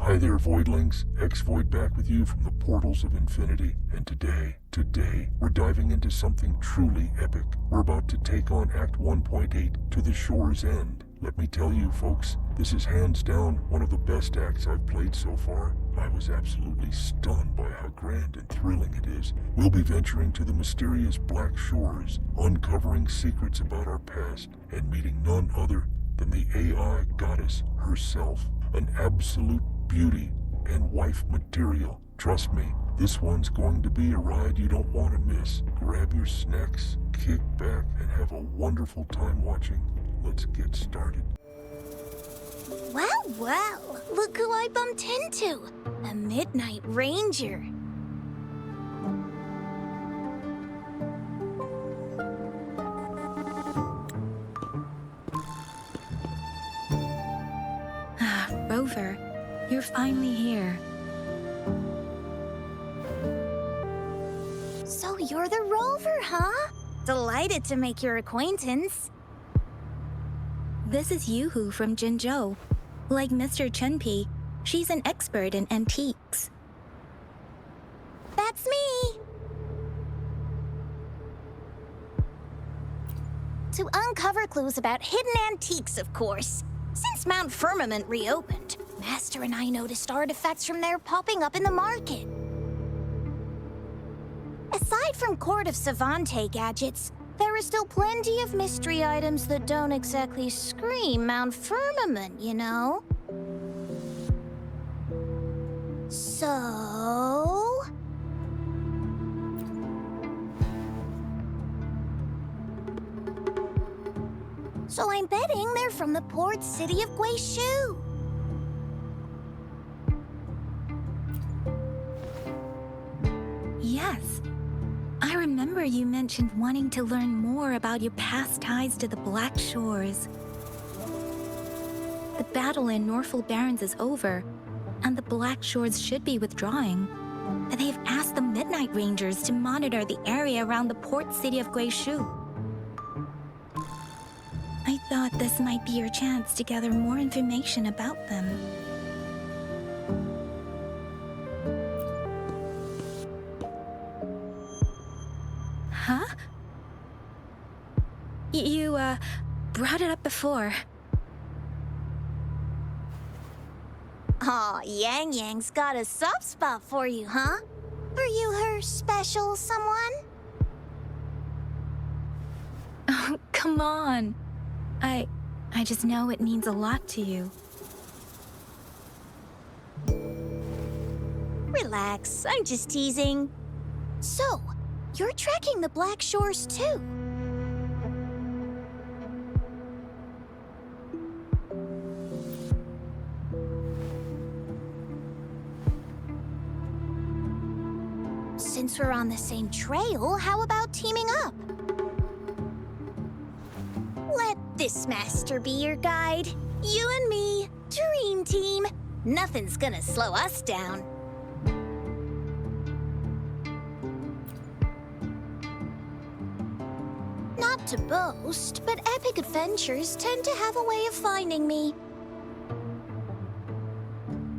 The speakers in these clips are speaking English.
Hi there, Voidlings. XvoiD back with you from the portals of infinity. And today, we're diving into something truly epic. We're about to take on Act 1.8, To the Shore's End. Let me tell you, folks, this is hands down one of the best acts I've played so far. I was absolutely stunned by how grand and thrilling it is. We'll be venturing to the mysterious Black Shores, uncovering secrets about our past, and meeting none other than the AI goddess herself. An absolute beauty and wife material. Trust me, this one's going to be a ride you don't want to miss. Grab your snacks, kick back, and have a wonderful time watching. Let's get started. Well, look who I bumped into. A Midnight Ranger. Rover, you're finally here. So you're the Rover, huh? Delighted to make your acquaintance. This is Yuhu from Jinzhou. Like Mr. Chunpei, she's an expert in antiques. That's me! To uncover clues about hidden antiques, of course. Since Mount Firmament reopened, Master and I noticed artifacts from there popping up in the market. Aside from Court of Savante gadgets, there are still plenty of mystery items that don't exactly scream Mount Firmament, you know? So I'm betting they're from the port city of Guishu. Yes. I remember you mentioned wanting to learn more about your past ties to the Black Shores. The battle in Norfolk Barrens is over, and the Black Shores should be withdrawing. They've asked the Midnight Rangers to monitor the area around the port city of Guishu. I thought this might be your chance to gather more information about them. Huh? You, brought it up before. Aw, Yang Yang's got a soft spot for you, huh? Are you her special someone? Oh, come on. I just know it means a lot to you. Relax, I'm just teasing. So, you're tracking the Black Shores too? Since we're on the same trail, how about teaming up? Let this master be your guide. You and me, dream team. Nothing's gonna slow us down. Not to boast, but epic adventures tend to have a way of finding me.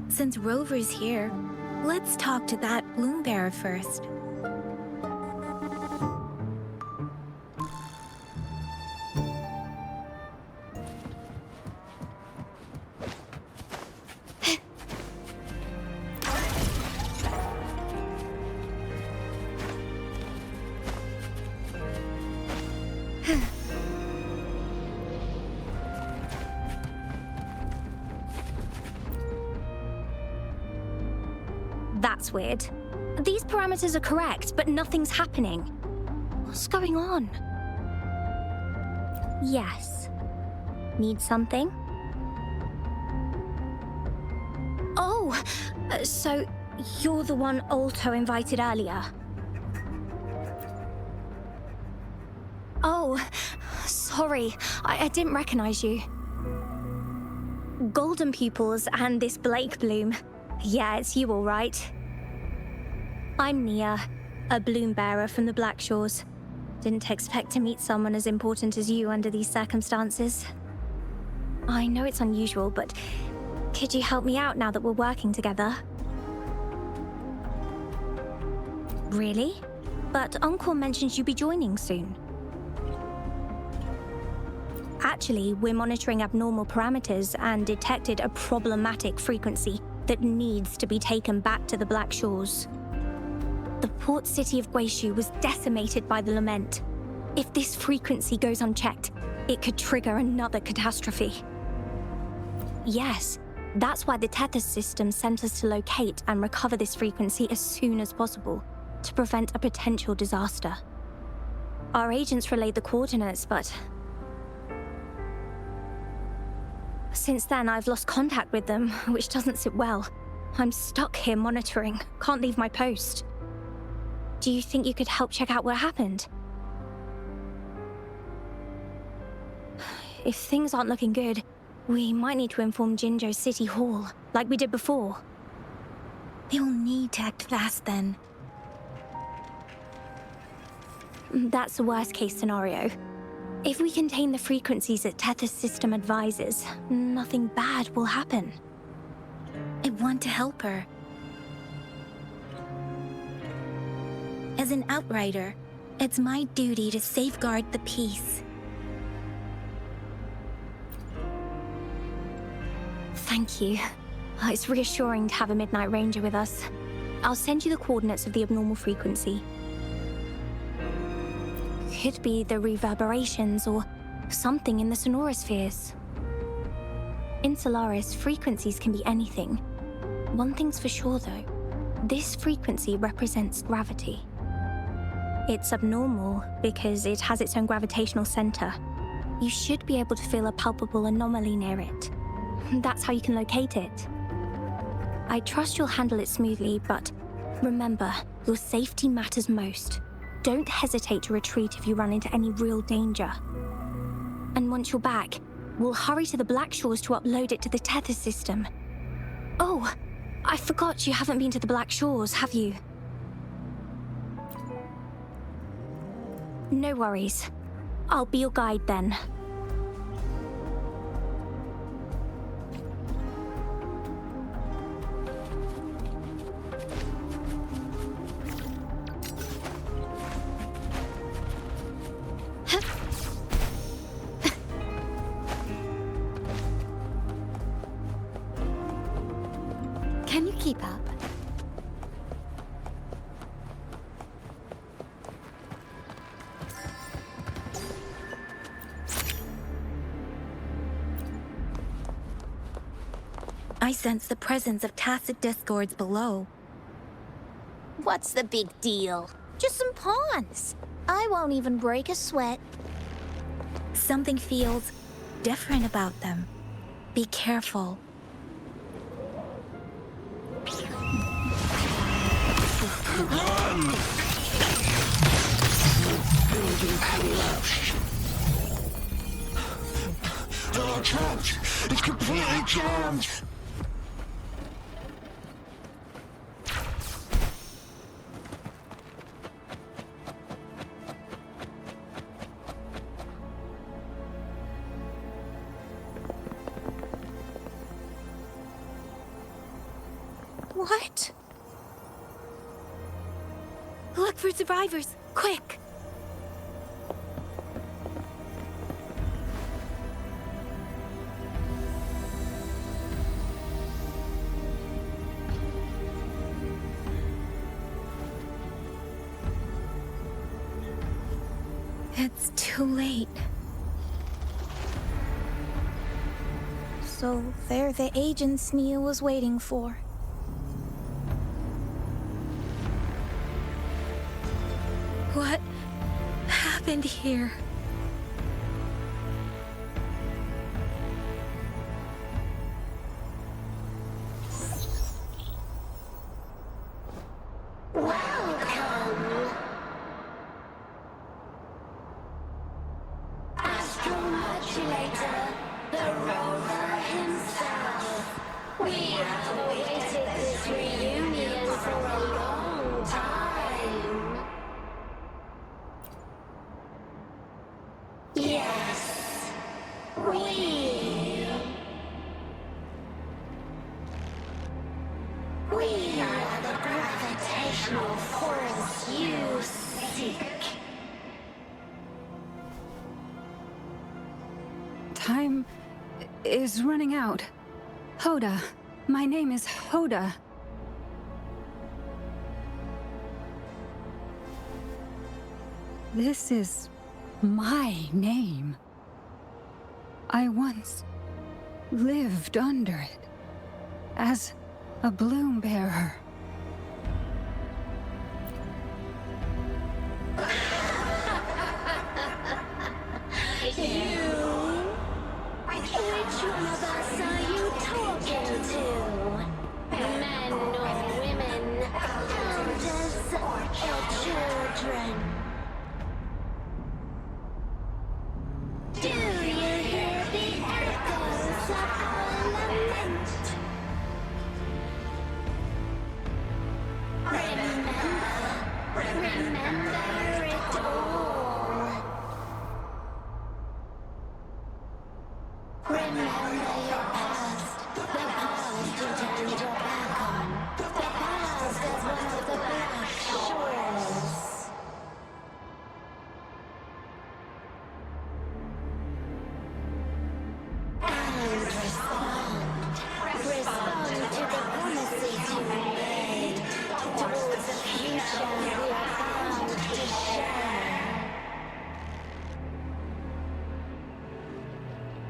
Since Rover's here, let's talk to that bloom bearer first. That's weird. These parameters are correct, but nothing's happening. What's going on? Yes. Need something? Oh, so you're the one Alto invited earlier. Oh, sorry. I didn't recognize you. Golden pupils and this Blake bloom. Yeah, it's you all right. I'm Nia, a bloom bearer from the Black Shores. Didn't expect to meet someone as important as you under these circumstances. I know it's unusual, but Could you help me out now that we're working together? Really? But Uncle mentioned you'd be joining soon. Actually, we're monitoring abnormal parameters and detected a problematic frequency that needs to be taken back to the Black Shores. The port city of Guishu was decimated by the lament. If this frequency goes unchecked, it could trigger another catastrophe. Yes, that's why the Tethys system sent us to locate and recover this frequency as soon as possible, to prevent a potential disaster. Our agents relayed the coordinates, but since then I've lost contact with them, which doesn't sit well. I'm stuck here monitoring, can't leave my post. Do you think you could help check out what happened? If things aren't looking good, we might need to inform Jinzhou City Hall, like we did before. They'll need to act fast then. That's the worst case scenario. If we contain the frequencies that Tethys system advises, nothing bad will happen. I want to help her. As an outrider, it's my duty to safeguard the peace. Thank you. It's reassuring to have a Midnight Ranger with us. I'll send you the coordinates of the abnormal frequency. Could be the reverberations or something in the sonorospheres. In Solaris, frequencies can be anything. One thing's for sure though, this frequency represents gravity. It's abnormal because it has its own gravitational center. You should be able to feel a palpable anomaly near it. That's how you can locate it. I trust you'll handle it smoothly, but remember, your safety matters most. Don't hesitate to retreat if you run into any real danger. And once you're back, we'll hurry to the Black Shores to upload it to the Tethys system. Oh, I forgot you haven't been to the Black Shores, have you? No worries. I'll be your guide then. Can you keep up? I sense the presence of tacit discords below. What's the big deal? Just some pawns. I won't even break a sweat. Something feels different about them. Be careful. Door trapped! It's completely jammed! What? Look for survivors, quick! It's too late. So they're the agents Nia was waiting for. What happened here? Welcome! Astromodulator, the Rover himself. We have awaited this reunion for a long time. We are the gravitational force you seek. Time is running out. Hoda. My name is Hoda. This is my name. I once lived under it as a bloom bearer. Which one of us are you talking to? Men or women? Elders or children? Do you hear the echoes of our lament? Remember it all. Remember your past, the past you turned your back on, the past of one of the black shores. And respond to the promises you made towards a future we are bound to share.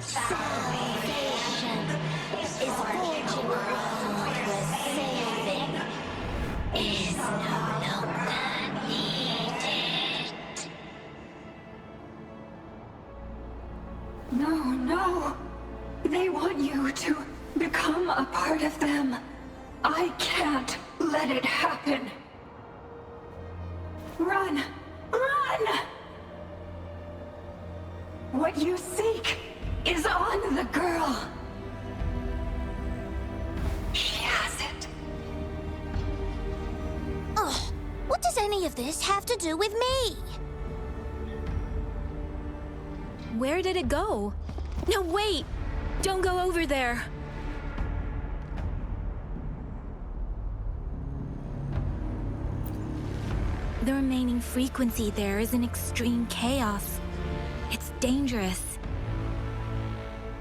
Salvation is forging a world where saving is no longer needed. No. They want you to become a part of them. I can't let it happen. Run! What you seek is on the girl. She has it. Ugh, what does any of this have to do with me? Where did it go? No, wait! Don't go over there! The remaining frequency there is in extreme chaos. It's dangerous.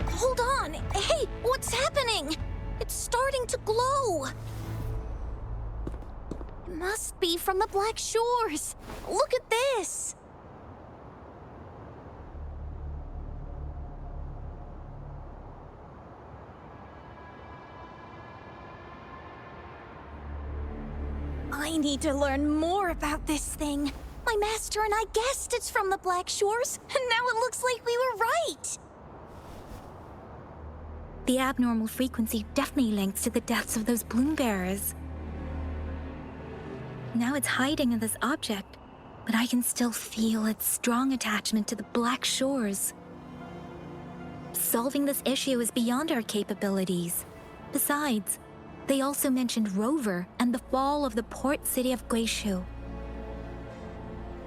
Hold on! Hey, what's happening? It's starting to glow! It must be from the Black Shores! Look at this! I need to learn more about this thing. My master and I guessed it's from the Black Shores, and now it looks like we were right! The abnormal frequency definitely links to the deaths of those bloom bearers. Now it's hiding in this object, but I can still feel its strong attachment to the Black Shores. Solving this issue is beyond our capabilities. Besides, they also mentioned Rover and the fall of the port city of Guishu.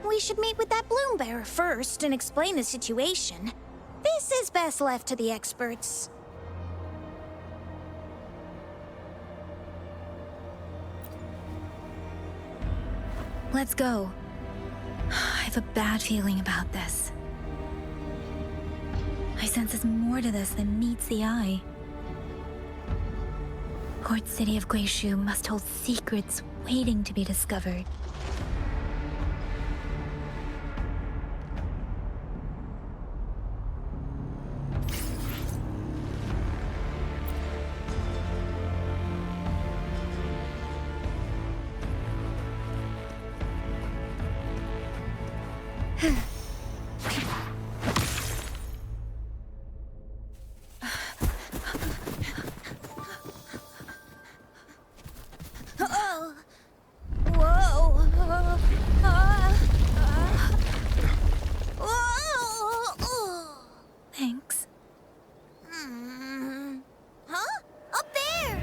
We should meet with that bloom bearer first and explain the situation. This is best left to the experts. Let's go. I have a bad feeling about this. I sense there's more to this than meets the eye. Port city of Guishu must hold secrets waiting to be discovered. Oh! Whoa! Whoa! Thanks. Huh? Up there!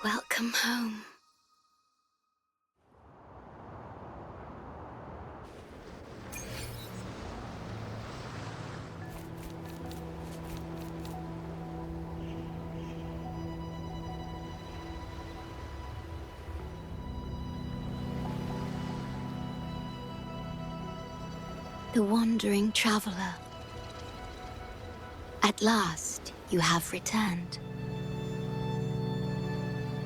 Welcome home. The wandering traveler. At last, you have returned.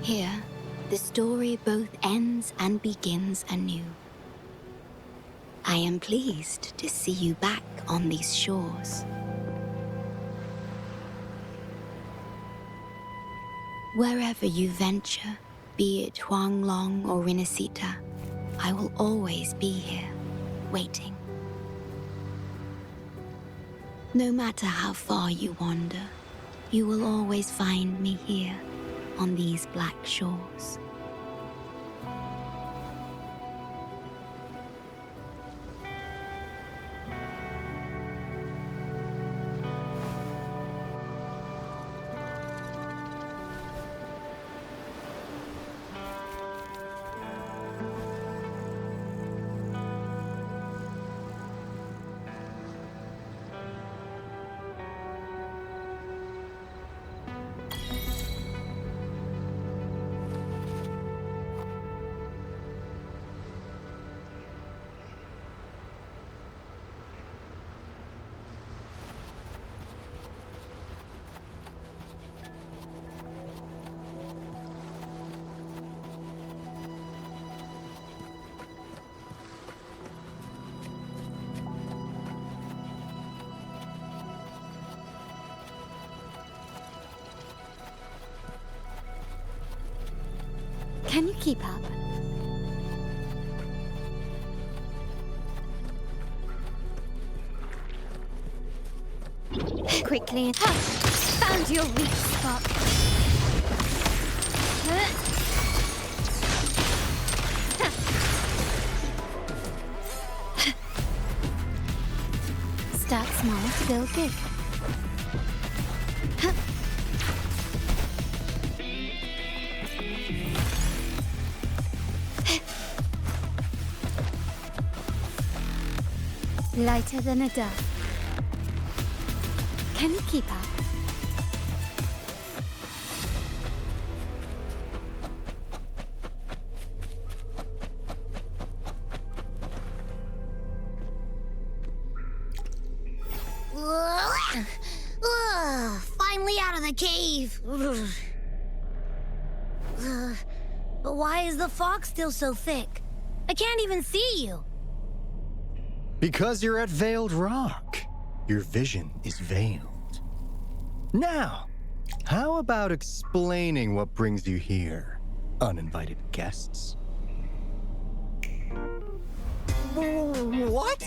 Here, the story both ends and begins anew. I am pleased to see you back on these shores. Wherever you venture, be it Huanglong or Rinasita, I will always be here, waiting. No matter how far you wander, you will always find me here on these black shores. Can you keep up? Quickly. Found your weak spot. Start small to build big. Lighter than a dove. Can you keep up? Finally out of the cave. But why is the fog still so thick? I can't even see you. Because you're at Veiled Rock. Your vision is veiled. Now, how about explaining what brings you here, uninvited guests? What?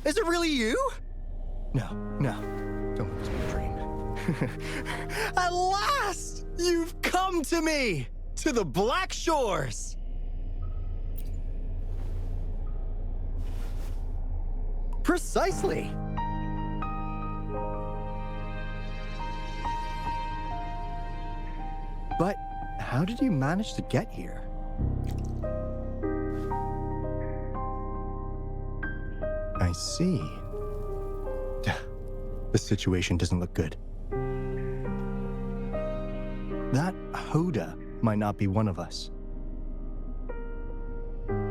Is it really you? No, don't let this be a dream. At last, you've come to me, to the Black Shores. Precisely. But how did you manage to get here? I see. The situation doesn't look good. That Hoda might not be one of us.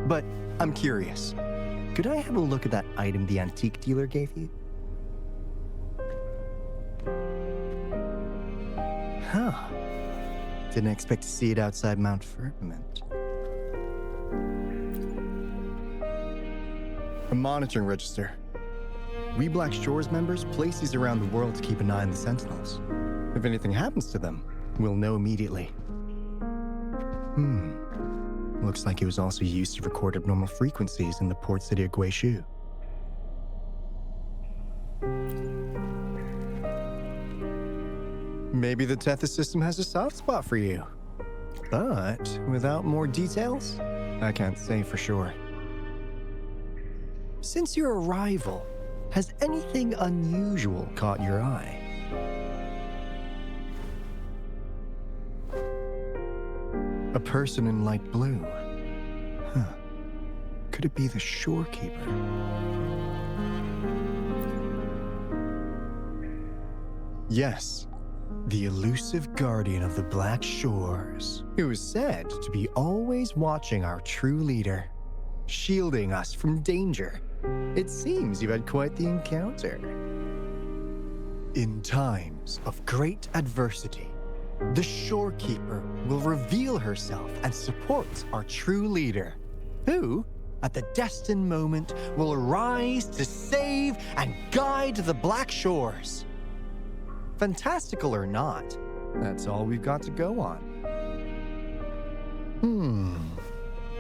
But I'm curious. Could I have a look at that item the antique dealer gave you? Huh. Didn't expect to see it outside Mount Firmament. A monitoring register. We Black Shores members place these around the world to keep an eye on the Sentinels. If anything happens to them, we'll know immediately. Looks like it was also used to record abnormal frequencies in the port city of Guishu. Maybe the Tethys system has a soft spot for you. But without more details, I can't say for sure. Since your arrival, Has anything unusual caught your eye? A person in light blue. Huh. Could it be the Shorekeeper? Yes, the elusive guardian of the Black Shores, who is said to be always watching our true leader, shielding us from danger. It seems you've had quite the encounter. In times of great adversity, the Shorekeeper will reveal herself and support our true leader, who, at the destined moment, will arise to save and guide the Black Shores. Fantastical or not, that's all we've got to go on.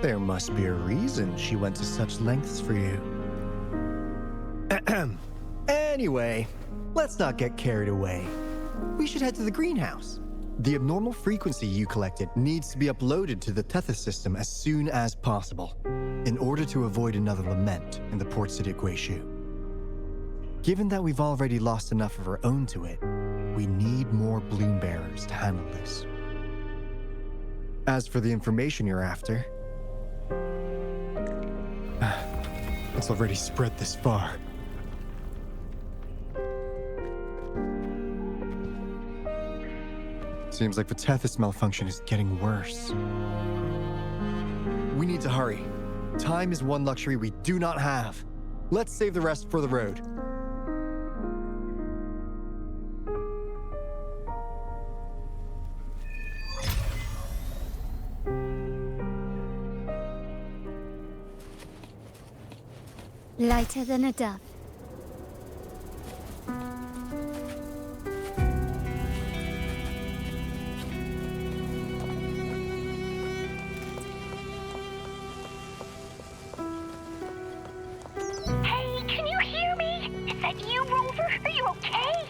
There must be a reason she went to such lengths for you. Anyway, let's not get carried away. We should head to the greenhouse. The abnormal frequency you collected needs to be uploaded to the Tethys system as soon as possible, in order to avoid another lament in the port city of Guishu. Given that we've already lost enough of our own to it, we need more bloom bearers to handle this. As for the information you're after, it's already spread this far. Seems like the Tethys malfunction is getting worse. We need to hurry. Time is one luxury we do not have. Let's save the rest for the road. Lighter than a dove. Hey, can you hear me? Is that you, Rover? Are you okay?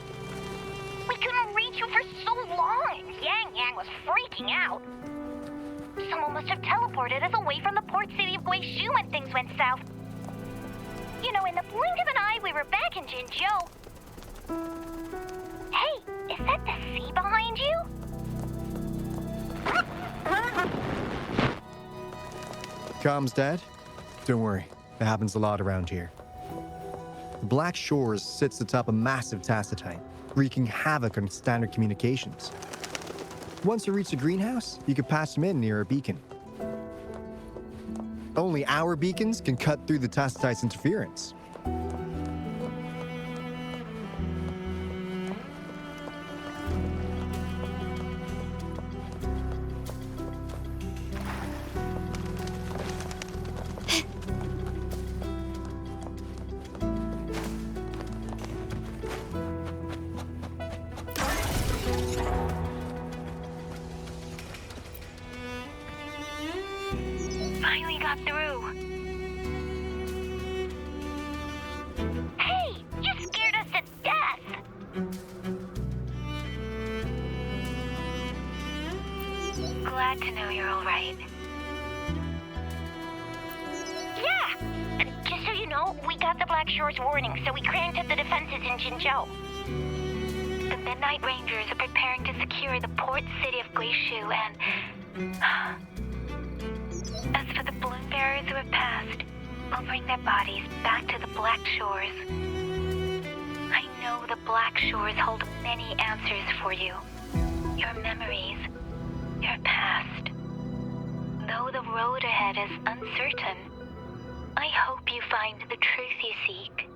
We couldn't reach you for so long. Yang was freaking out. Someone must have teleported us away from the port city of Guishu when things went south. You know, in the blink of an eye, we were back in Jinzhou. Hey, is that the sea behind you? Comms, Dad? Don't worry, that happens a lot around here. The Black Shores sits atop a massive tacitite, wreaking havoc on standard communications. Once you reach the greenhouse, you can patch them in near a beacon. Only our beacons can cut through the tacitite's interference. Finally got through. Hey, you scared us to death. Glad to know you're all right. Yeah, just so you know, we got the Black Shores warning, so we cranked up the defenses in Jinzhou. The Midnight Rangers are preparing to secure the port city of Guishu and... As for the bloom bearers who have passed, we'll bring their bodies back to the Black Shores. I know the Black Shores hold many answers for you. Your memories, your past. Though the road ahead is uncertain, I hope you find the truth you seek.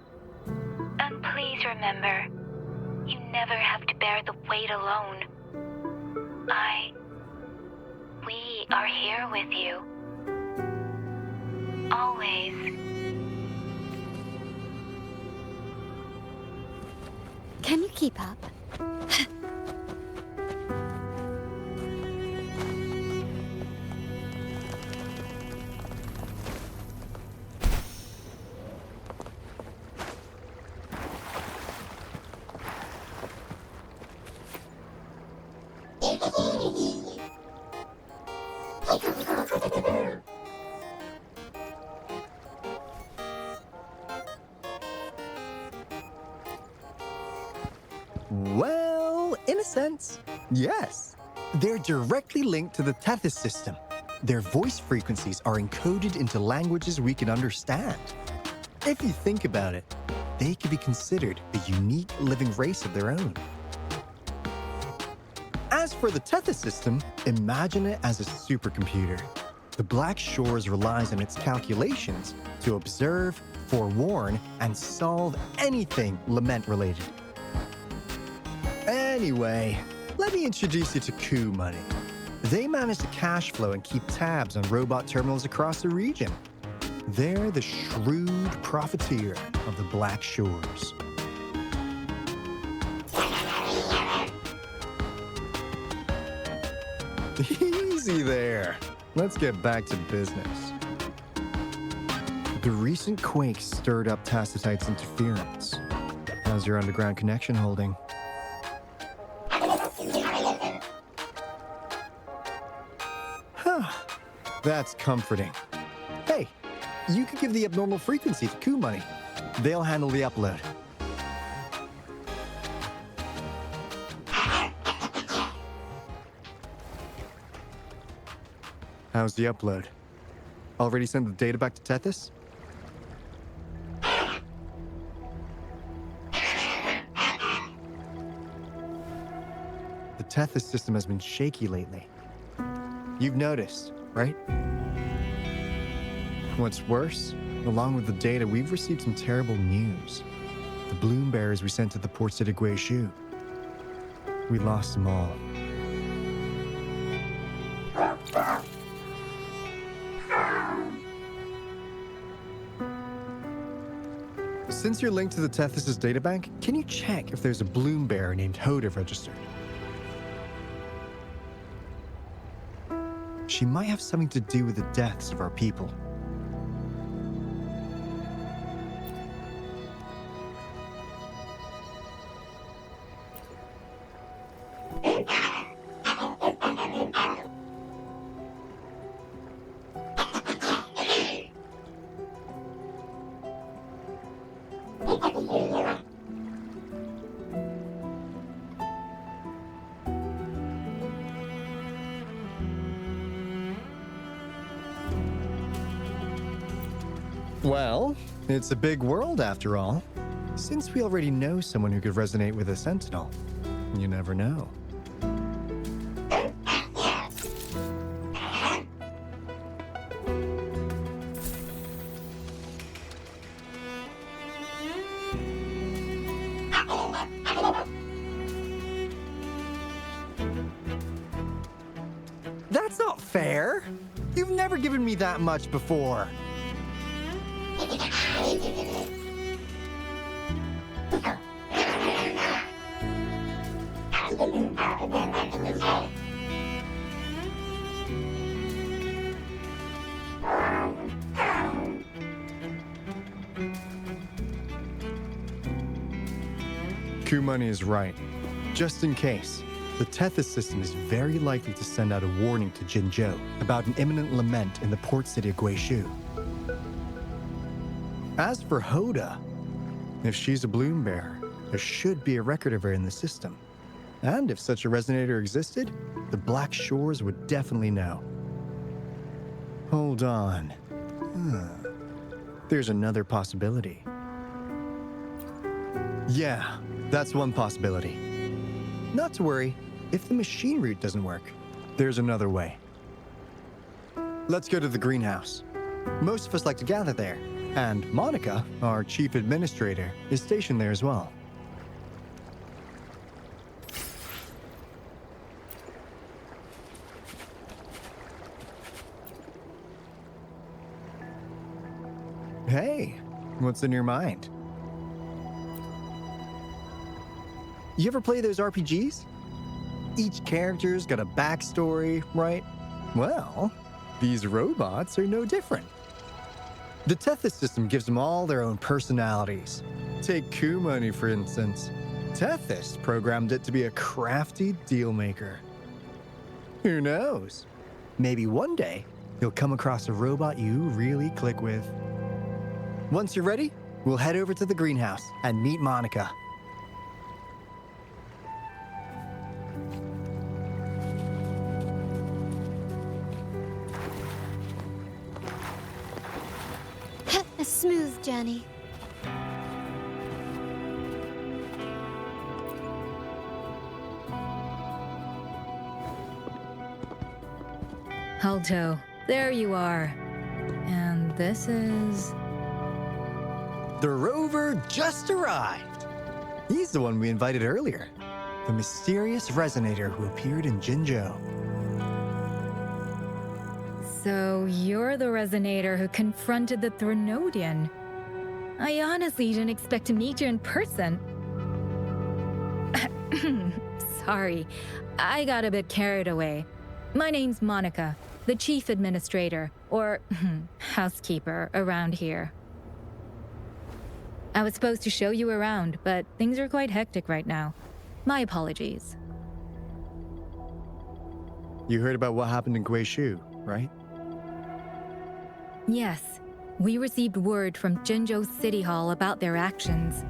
And please remember, you never have to bear the weight alone. We are here with you. Always. Can you keep up? Well, in a sense, yes. They're directly linked to the Tethys system. Their voice frequencies are encoded into languages we can understand. If you think about it, they could be considered a unique living race of their own. As for the Tethys system, imagine it as a supercomputer. The Black Shores relies on its calculations to observe, forewarn, and solve anything lament-related. Anyway, let me introduce you to Coup Money. They manage to cash flow and keep tabs on robot terminals across the region. They're the shrewd profiteer of the Black Shores. Easy there. Let's get back to business. The recent quake stirred up Tacitite's interference. How's your underground connection holding? That's comforting. Hey, you could give the abnormal frequency to Coup Money. They'll handle the upload. How's the upload? Already sent the data back to Tethys? The Tethys system has been shaky lately. You've noticed, right? What's worse, along with the data, we've received some terrible news. The bloom bearers we sent to the port city of Guishu. We lost them all. Since you're linked to the Tethys' databank, can you check if there's a bloom bearer named Hoda registered? She might have something to do with the deaths of our people. Well, it's a big world after all. Since we already know someone who could resonate with a Sentinel, you never know. That's not fair. You've never given me that much before. Coup Money is right. Just in case, the Tethys system is very likely to send out a warning to Jinzhou about an imminent lament in the port city of Guishu. As for Hoda, if she's a bloom bearer, there should be a record of her in the system. And if such a resonator existed, the Black Shores would definitely know. Hold on. There's another possibility. Yeah, that's one possibility. Not to worry, if the machine route doesn't work, there's another way. Let's go to the greenhouse. Most of us like to gather there, and Monica, our chief administrator, is stationed there as well. Hey, what's in your mind? You ever play those RPGs? Each character's got a backstory, right? Well, these robots are no different. The Tethys system gives them all their own personalities. Take Coup Money, for instance. Tethys programmed it to be a crafty deal maker. Who knows? Maybe one day, you'll come across a robot you really click with. Once you're ready, we'll head over to the greenhouse and meet Monica. journey. Alto, there you are. And this is... The Rover just arrived. He's the one we invited earlier. The mysterious resonator who appeared in Jinzhou. So you're the resonator who confronted the Threnodian. I honestly didn't expect to meet you in person. Sorry, I got a bit carried away. My name's Monica, the chief administrator, or housekeeper around here. I was supposed to show you around, but things are quite hectic right now. My apologies. You heard about what happened in Guishu, right? Yes, we received word from Jinzhou City Hall about their actions.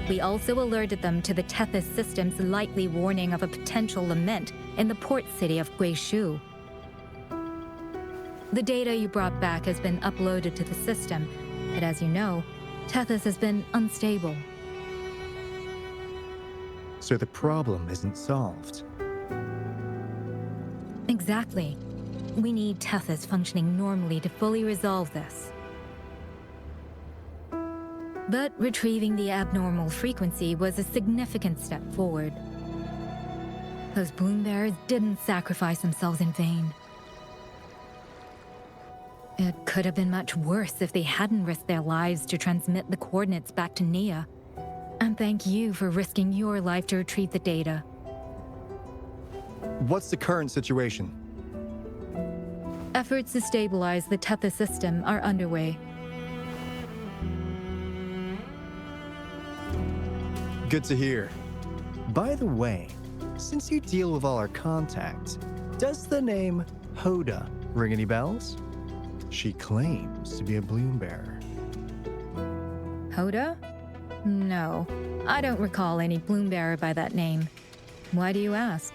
We also alerted them to the Tethys system's likely warning of a potential lament in the port city of Guishu. The data you brought back has been uploaded to the system, but as you know, Tethys has been unstable. So the problem isn't solved. Exactly. We need Tethys functioning normally to fully resolve this. But retrieving the abnormal frequency was a significant step forward. Those bloombearers didn't sacrifice themselves in vain. It could have been much worse if they hadn't risked their lives to transmit the coordinates back to Nia. And thank you for risking your life to retrieve the data. What's the current situation? Efforts to stabilize the Tethys system are underway. Good to hear. By the way, since you deal with all our contacts, does the name Hoda ring any bells? She claims to be a bloombearer. Hoda? No, I don't recall any bloombearer by that name. Why do you ask?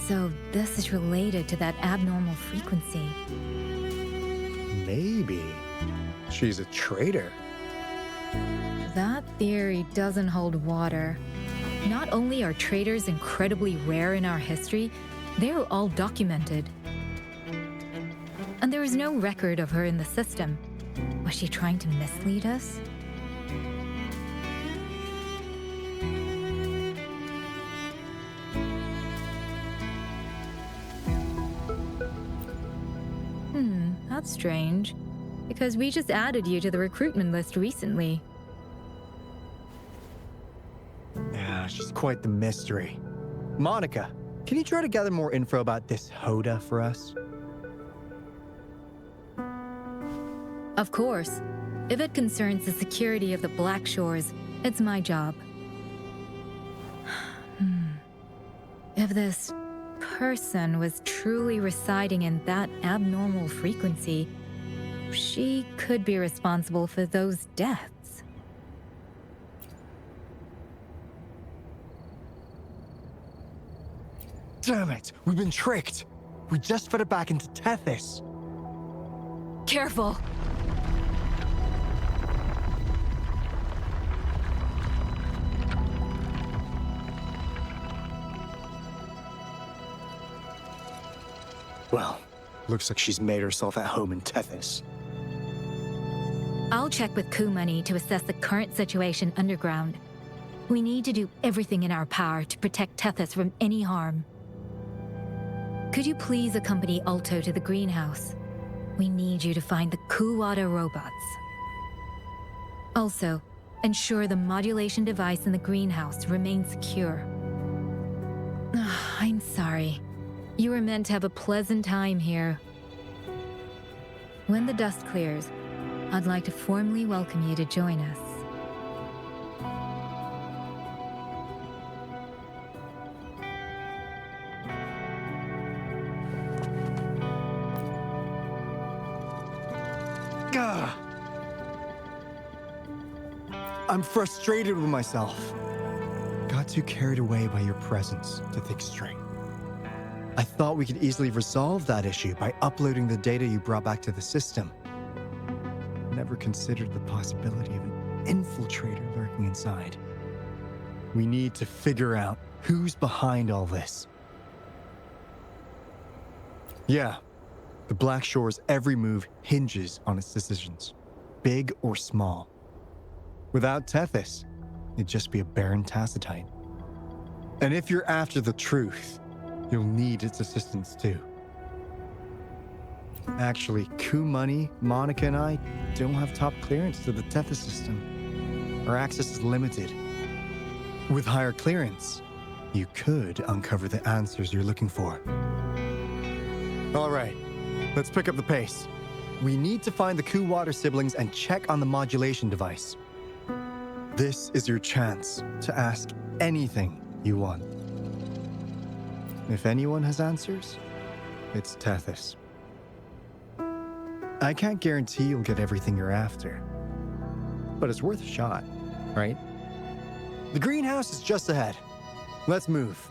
So this is related to that abnormal frequency. Maybe she's a traitor. That theory doesn't hold water. Not only are traitors incredibly rare in our history, they're all documented. And there is no record of her in the system. Was she trying to mislead us? That's strange. Because we just added you to the recruitment list recently. Yeah, she's quite the mystery. Monica, can you try to gather more info about this Hoda for us? Of course. If it concerns the security of the Black Shores, it's my job. If this person was truly residing in that abnormal frequency, she could be responsible for those deaths. Damn it, we've been tricked. We just fed it back into Tethys. Careful! Well, looks like she's made herself at home in Tethys. I'll check with Kumani to assess the current situation underground. We need to do everything in our power to protect Tethys from any harm. Could you please accompany Alto to the greenhouse? We need you to find the Kuwata robots. Also, ensure the modulation device in the greenhouse remains secure. I'm sorry. You were meant to have a pleasant time here. When the dust clears, I'd like to formally welcome you to join us. Gah! I'm frustrated with myself. Got too carried away by your presence to think straight. I thought we could easily resolve that issue by uploading the data you brought back to the system. Never considered the possibility of an infiltrator lurking inside. We need to figure out who's behind all this. Yeah, the Black Shore's every move hinges on its decisions, big or small. Without Tethys, it'd just be a barren tacitite. And if you're after the truth, you'll need its assistance too. Actually, Kumani, Monica, and I don't have top clearance to the Tethys system. Our access is limited. With higher clearance, you could uncover the answers you're looking for. All right, let's pick up the pace. We need to find the WuWa siblings and check on the modulation device. This is your chance to ask anything you want. If anyone has answers, it's Tethys. I can't guarantee you'll get everything you're after, but it's worth a shot, right? The greenhouse is just ahead. Let's move.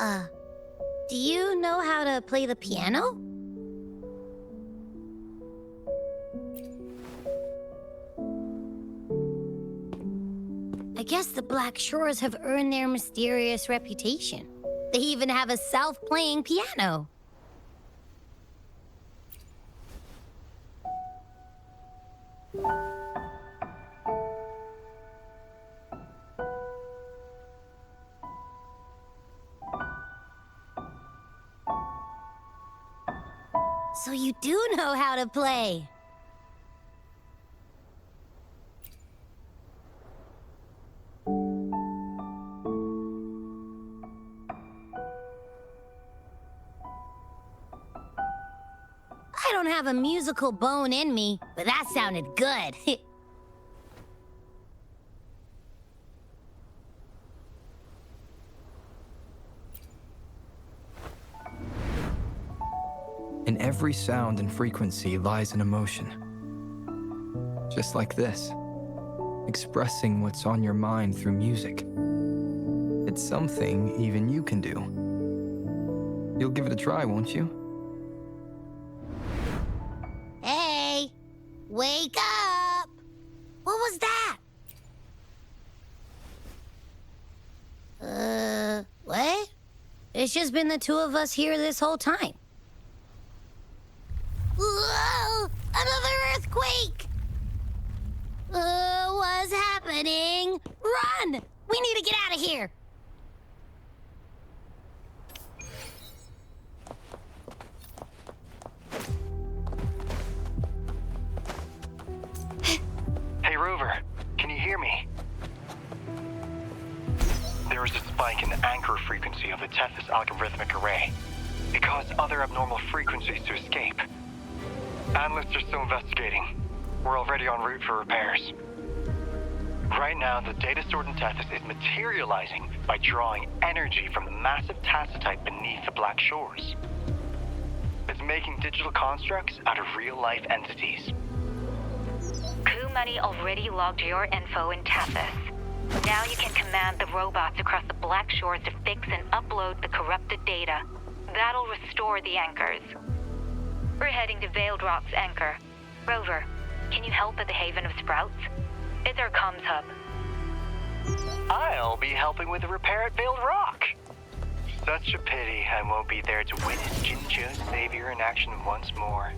Do you know how to play the piano? I guess the Black Shores have earned their mysterious reputation. They even have a self-playing piano. So you do know how to play. I don't have a musical bone in me, but that sounded good. In every sound and frequency lies an emotion. Just like this, expressing what's on your mind through music. It's something even you can do. You'll give it a try, won't you? Hey, wake up! What was that? What? It's just been the two of us here this whole time. Whoa! Another earthquake! What's happening? Run! We need to get out of here! Hey, Rover, can you hear me? There is a spike in the anchor frequency of the Tethys algorithmic array. It caused other abnormal frequencies to escape. Analysts are still investigating. We're already en route for repairs. Right now, the data stored in Tethys is materializing by drawing energy from the massive tacitite beneath the Black Shores. It's making digital constructs out of real-life entities. Money already logged your info in Tethys. Now you can command the robots across the Black Shores to fix and upload the corrupted data. That'll restore the anchors. We're heading to Veiled Rock's anchor. Rover, can you help at the Haven of Sprouts? It's our comms hub. I'll be helping with the repair at Veiled Rock. Such a pity I won't be there to witness Jincho's savior in action once more.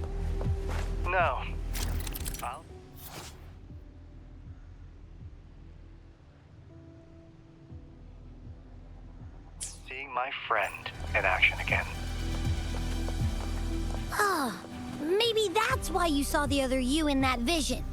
No. Seeing my friend in action again. Oh, maybe that's why you saw the other you in that vision.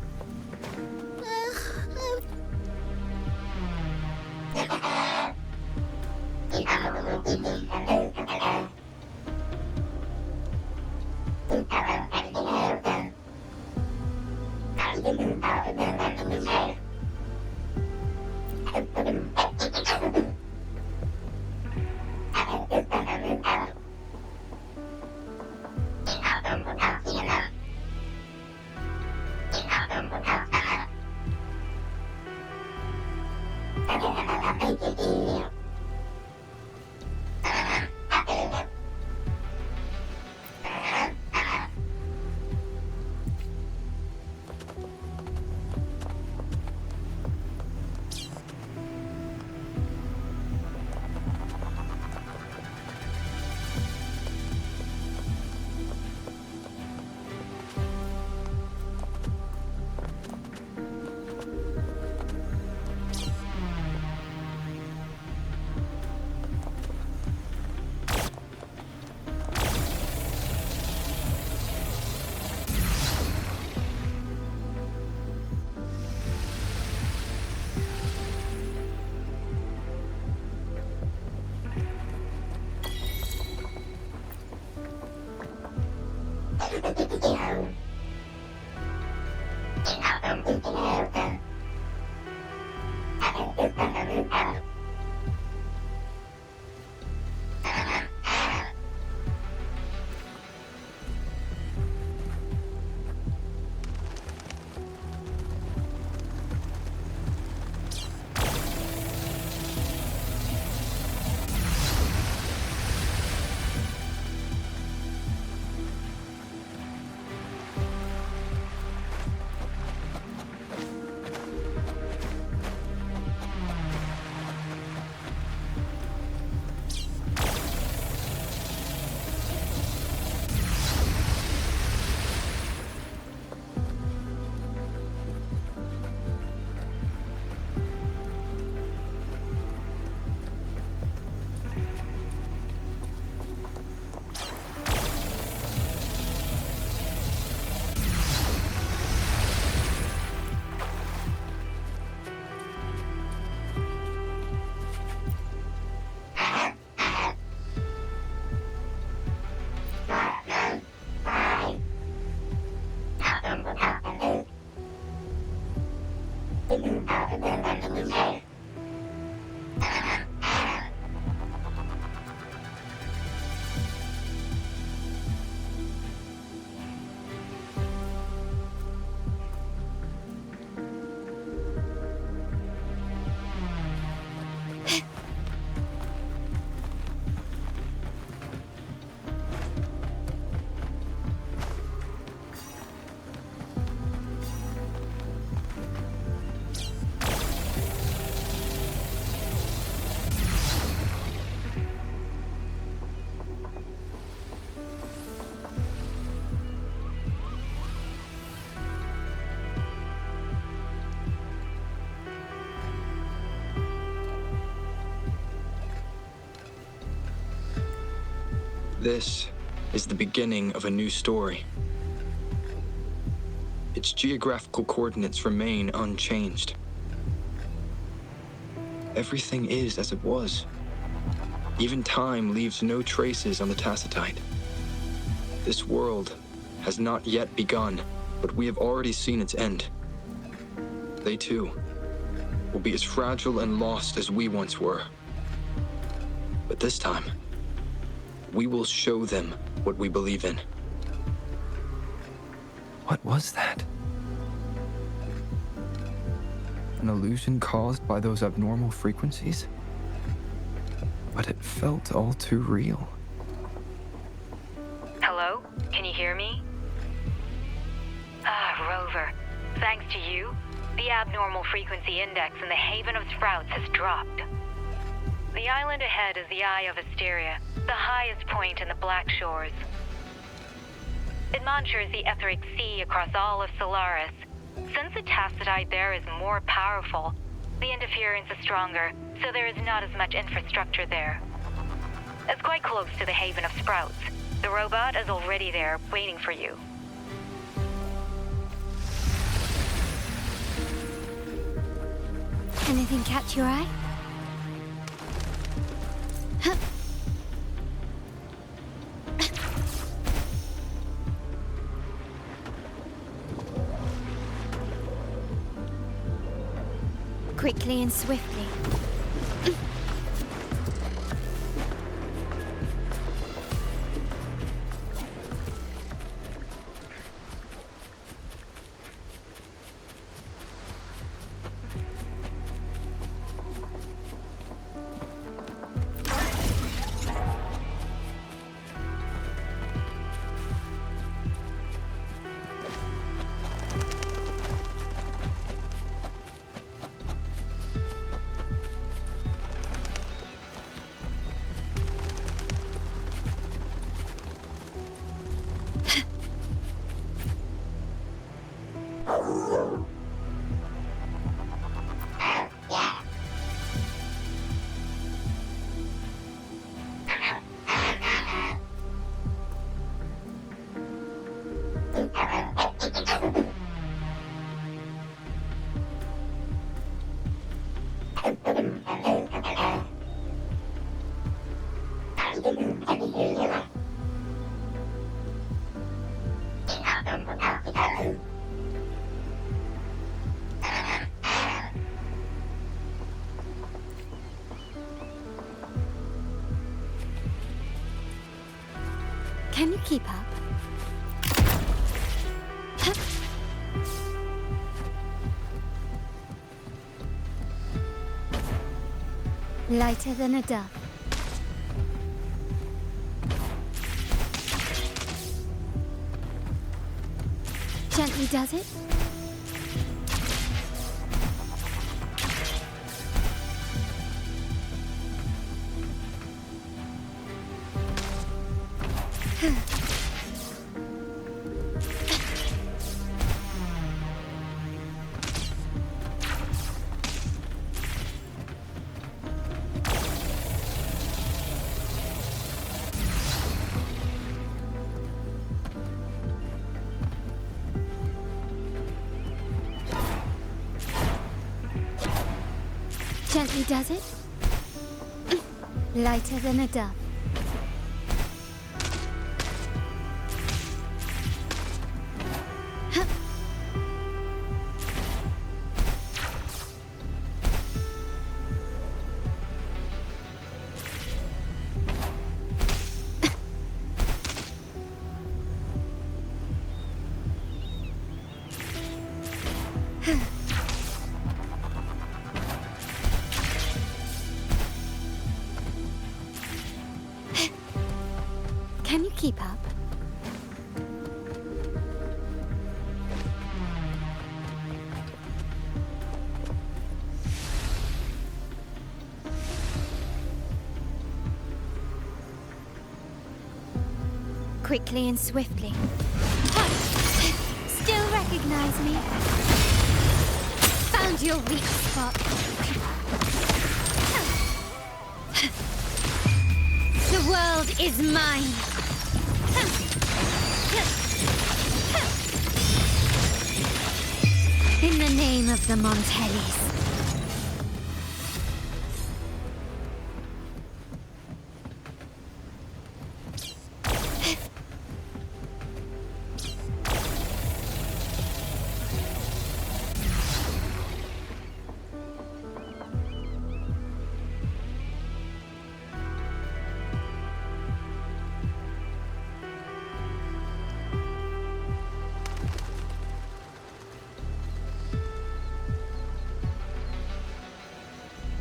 This is the beginning of a new story. Its geographical coordinates remain unchanged. Everything is as it was. Even time leaves no traces on the tacitite. This world has not yet begun, but we have already seen its end. They too will be as fragile and lost as we once were. But this time, we will show them what we believe in. What was that? An illusion caused by those abnormal frequencies? But it felt all too real. Hello? Can you hear me? Rover. Thanks to you, the abnormal frequency index in the Haven of Sprouts has dropped. The island ahead is the Eye of Asteria, the highest point in the Black Shores. It monitors the etheric sea across all of Solaris. Since the tacitite there is more powerful, the interference is stronger, so there is not as much infrastructure there. It's quite close to the Haven of Sprouts. The robot is already there, waiting for you. Anything catch your eye? Quickly and swiftly. Can you keep up? Lighter than a dove. Gently does it. Gently does it. Lighter than a dove. keep up? Quickly and swiftly. Still recognize me? Found your weak spot. The world is mine. In the name of the Montellis.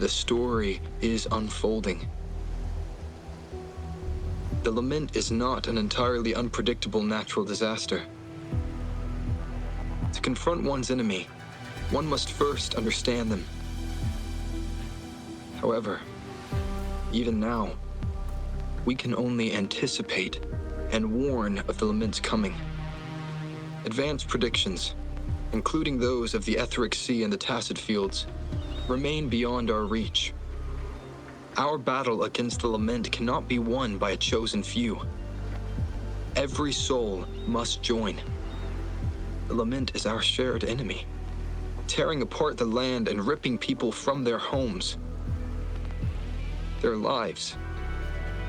The story is unfolding. The lament is not an entirely unpredictable natural disaster. To confront one's enemy, one must first understand them. However, even now, we can only anticipate and warn of the lament's coming. Advanced predictions, including those of the Etheric Sea and the Tacit Fields, remain beyond our reach. Our battle against the lament cannot be won by a chosen few. Every soul must join. The lament is our shared enemy, tearing apart the land and ripping people from their homes, their lives.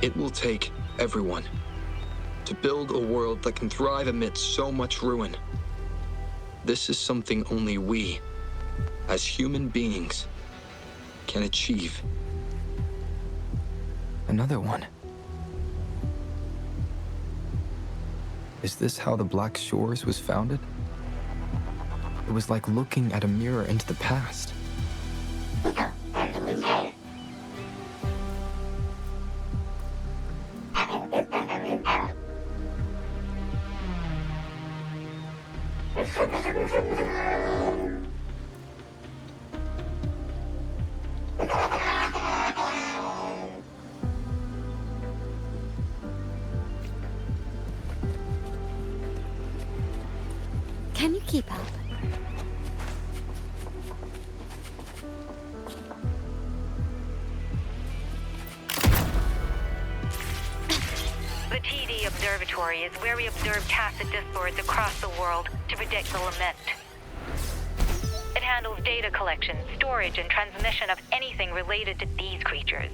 It will take everyone to build a world that can thrive amidst so much ruin. This is something only we, as human beings, can achieve. Another one. Is this how the Black Shores was founded? It was like looking at a mirror into the past. Can you keep up? The TD Observatory is where we observe tacit discords across the world to predict the lament. It handles data collection, storage, and transmission of anything related to these creatures.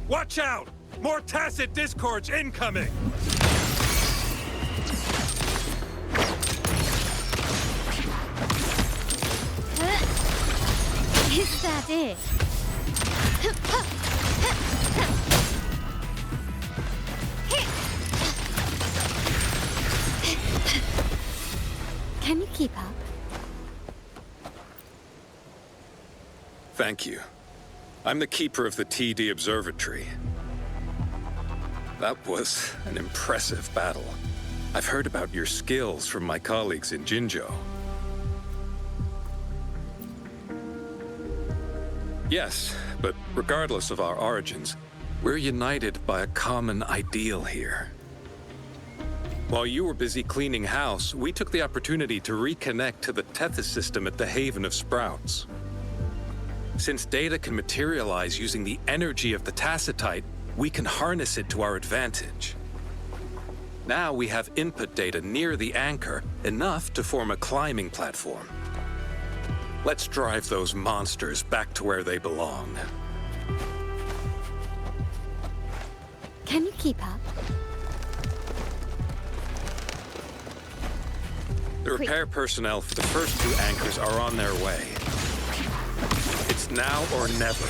Watch out! More tacit discords incoming! Is that it? Can you keep up? Thank you. I'm the keeper of the TD Observatory. That was an impressive battle. I've heard about your skills from my colleagues in Jinzhou. Yes, but regardless of our origins, we're united by a common ideal here. While you were busy cleaning house, we took the opportunity to reconnect to the Tethys system at the Haven of Sprouts. Since data can materialize using the energy of the Tacitite, we can harness it to our advantage. Now we have input data near the anchor, enough to form a climbing platform. Let's drive those monsters back to where they belong. Can you keep up? The repair personnel for the first two anchors are on their way. It's now or never.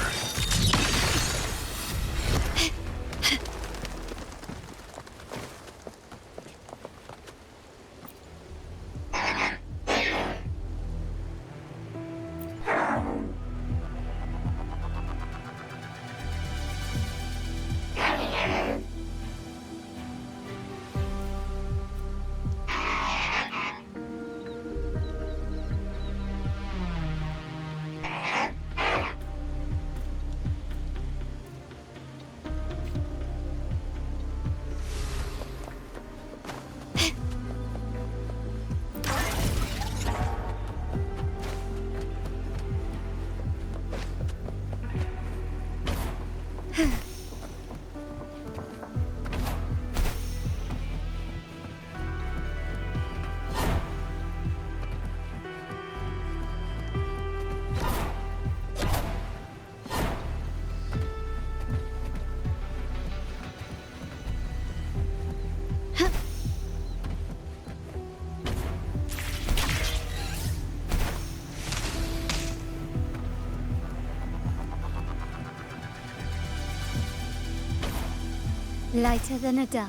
Lighter than a dove.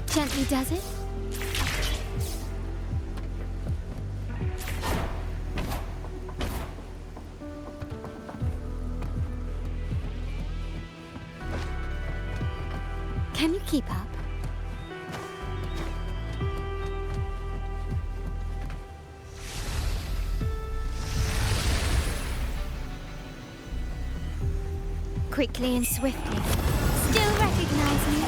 Gently does it? Can you keep up? Quickly and swiftly. Still recognize me?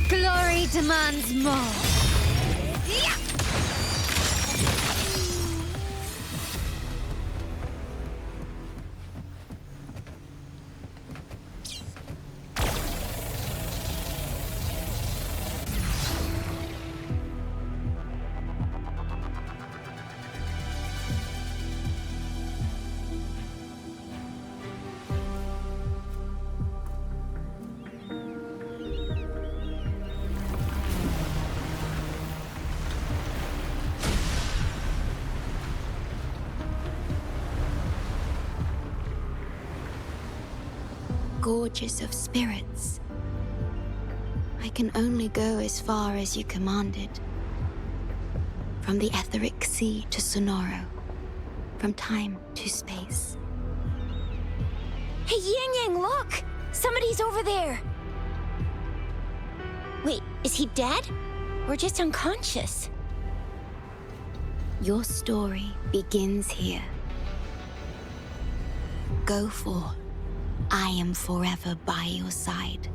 Glory demands more. Gorges of spirits. I can only go as far as you commanded. From the etheric sea to Sonoro. From time to space. Hey, Yang Yang, look! Somebody's over there! Wait, is he dead? Or just unconscious? Your story begins here. Go forth. I am forever by your side.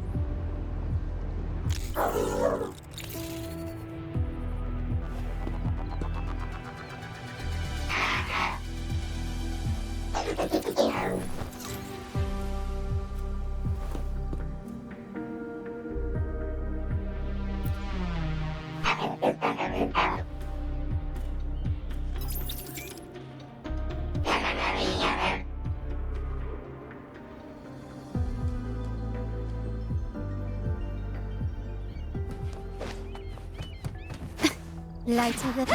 Lighter than...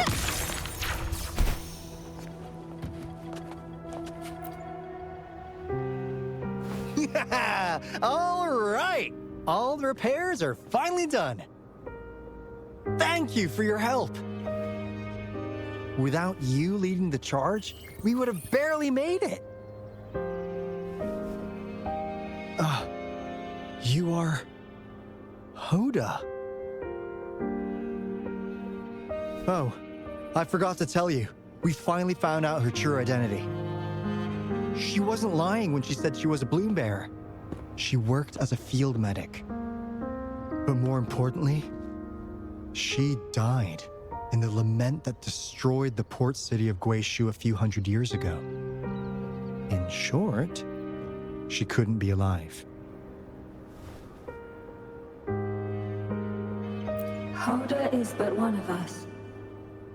Yeah! All right! All the repairs are finally done. Thank you for your help. Without you leading the charge, we would have barely made it. You are... Hoda. Oh, I forgot to tell you. We finally found out her true identity. She wasn't lying when she said she was a bloom bearer. She worked as a field medic. But more importantly, she died in the lament that destroyed the port city of Guishu a few hundred years ago. In short, she couldn't be alive. Hoda is but one of us.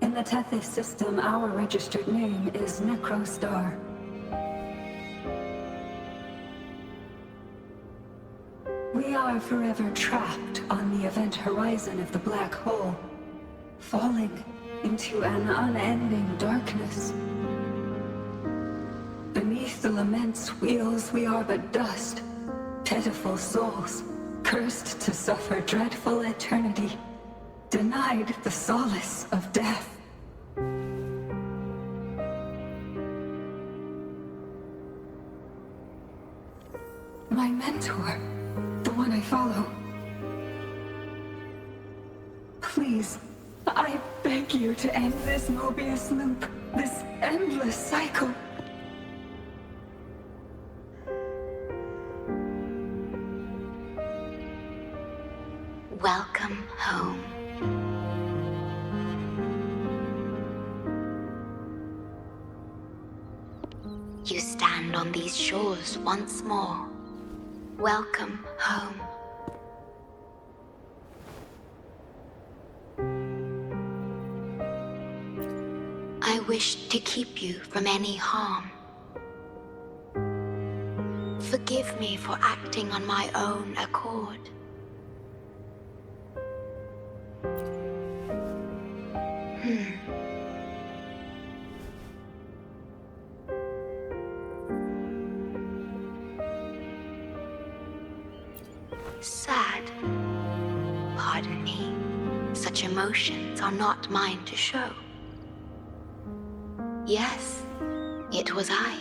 In the Tethys system, our registered name is Necrostar. We are forever trapped on the event horizon of the black hole, falling into an unending darkness. Beneath the lament's wheels, we are but dust, pitiful souls, cursed to suffer dreadful eternity, denied the solace of death. My mentor, the one I follow. Please, I beg you to end this Mobius loop, this endless cycle. Welcome home. You stand land on these shores once more. Welcome home. I wish to keep you from any harm. Forgive me for acting on my own accord. Sad. Pardon me. Such emotions are not mine to show. Yes, it was I.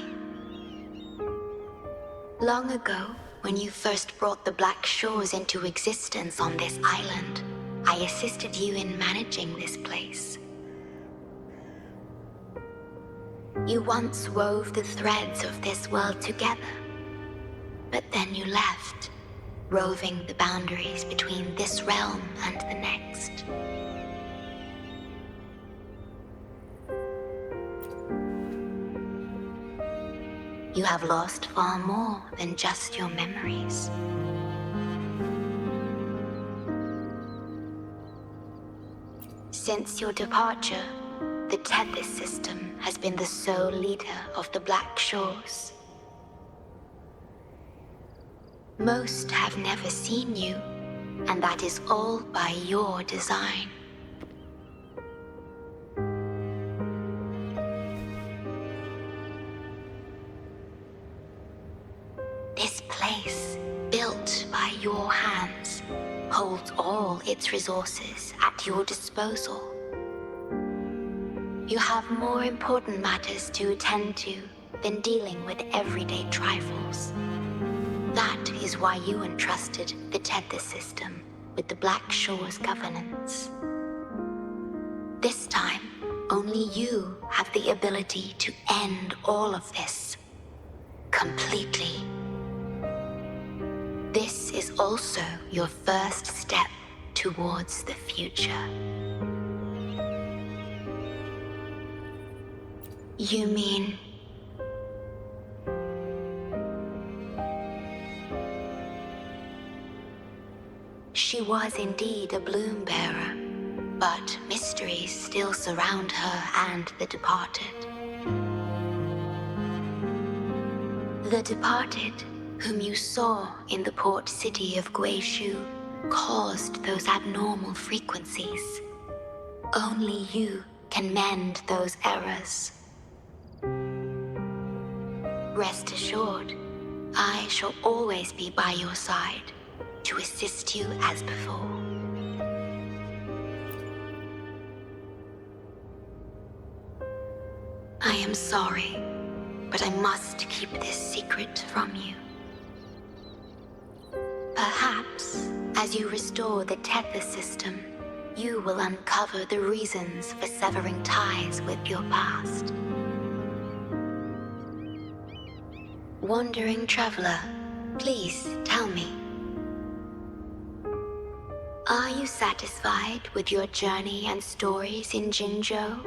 Long ago, when you first brought the Black Shores into existence on this island, I assisted you in managing this place. You once wove the threads of this world together, but then you left, roving the boundaries between this realm and the next. You have lost far more than just your memories. Since your departure, the Tethys system has been the sole leader of the Black Shores. Most have never seen you, and that is all by your design. This place, built by your hands, holds all its resources at your disposal. You have more important matters to attend to than dealing with everyday trifles. That is why you entrusted the Tethys system with the Black Shores governance. This time, only you have the ability to end all of this. Completely. This is also your first step towards the future. You mean... She was indeed a bloom bearer, but mysteries still surround her and the departed. The departed, whom you saw in the port city of Guishu, caused those abnormal frequencies. Only you can mend those errors. Rest assured, I shall always be by your side to assist you as before. I am sorry, but I must keep this secret from you. Perhaps, as you restore the Tethys system, you will uncover the reasons for severing ties with your past. Wandering traveler, please tell me. Are you satisfied with your journey and stories in Jinzhou?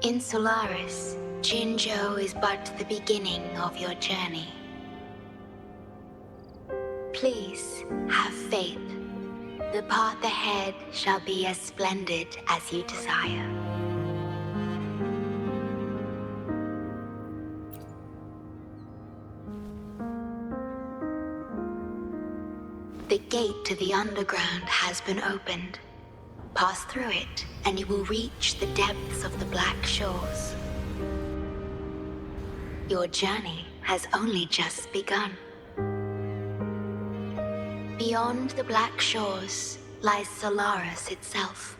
In Solaris, Jinzhou is but the beginning of your journey. Please have faith. The path ahead shall be as splendid as you desire. The gate to the underground has been opened. Pass through it, and you will reach the depths of the Black Shores. Your journey has only just begun. Beyond the Black Shores lies Solaris itself.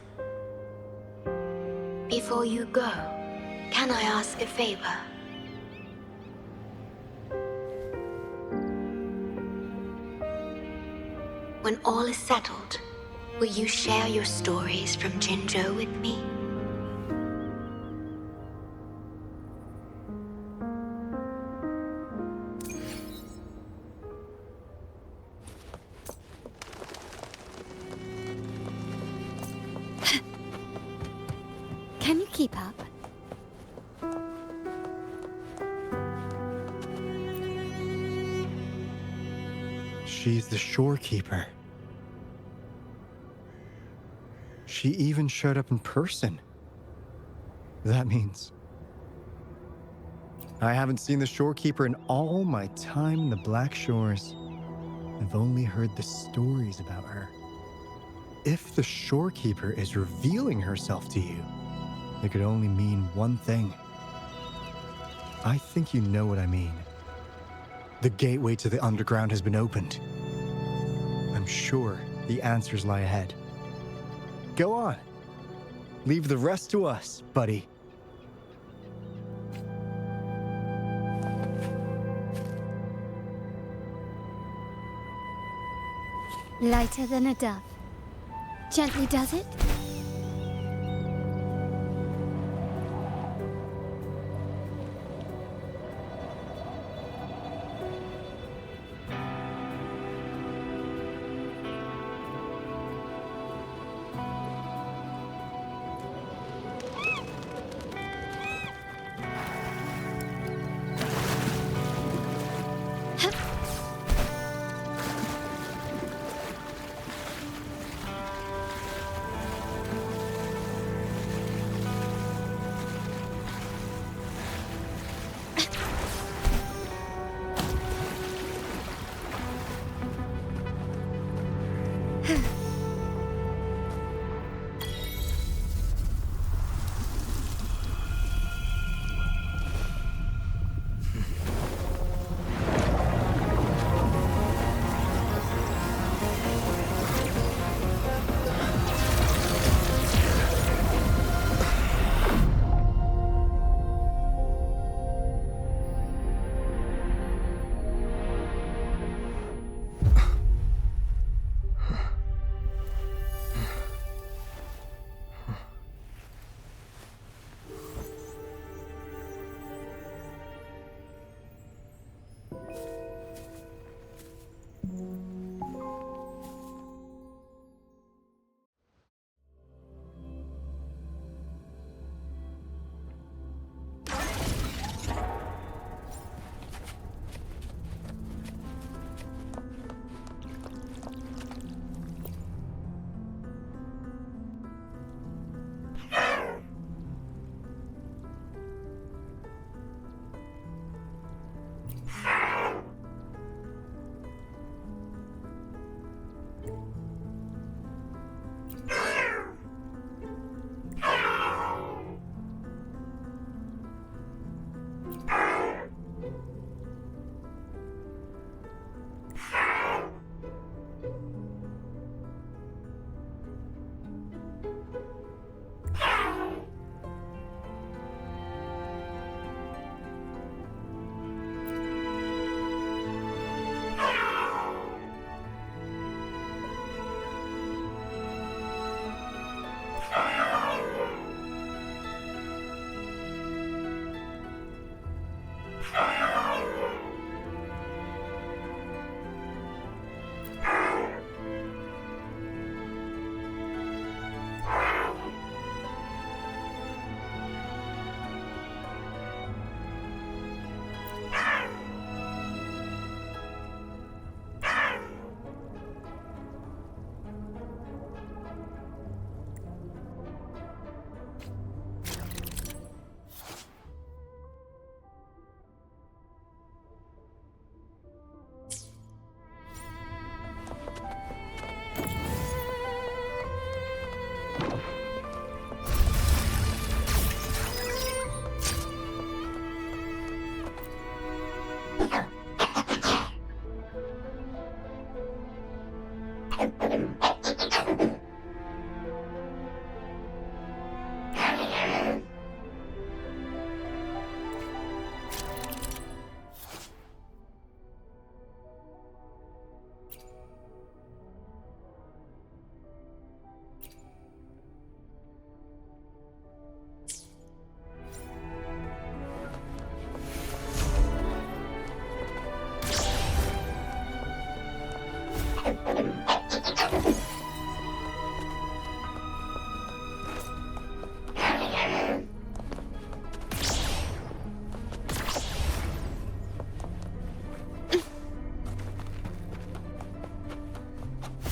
Before you go, can I ask a favor? When all is settled, will you share your stories from Jinzhou with me? keep up? She's the shorekeeper. She even showed up in person. That means I haven't seen the shorekeeper in all my time in the Black Shores. I've only heard the stories about her. If the shorekeeper is revealing herself to you, it could only mean one thing. I think you know what I mean. The gateway to the underground has been opened. I'm sure the answers lie ahead. Go on. Leave the rest to us, buddy. Lighter than a dove. Gently does it?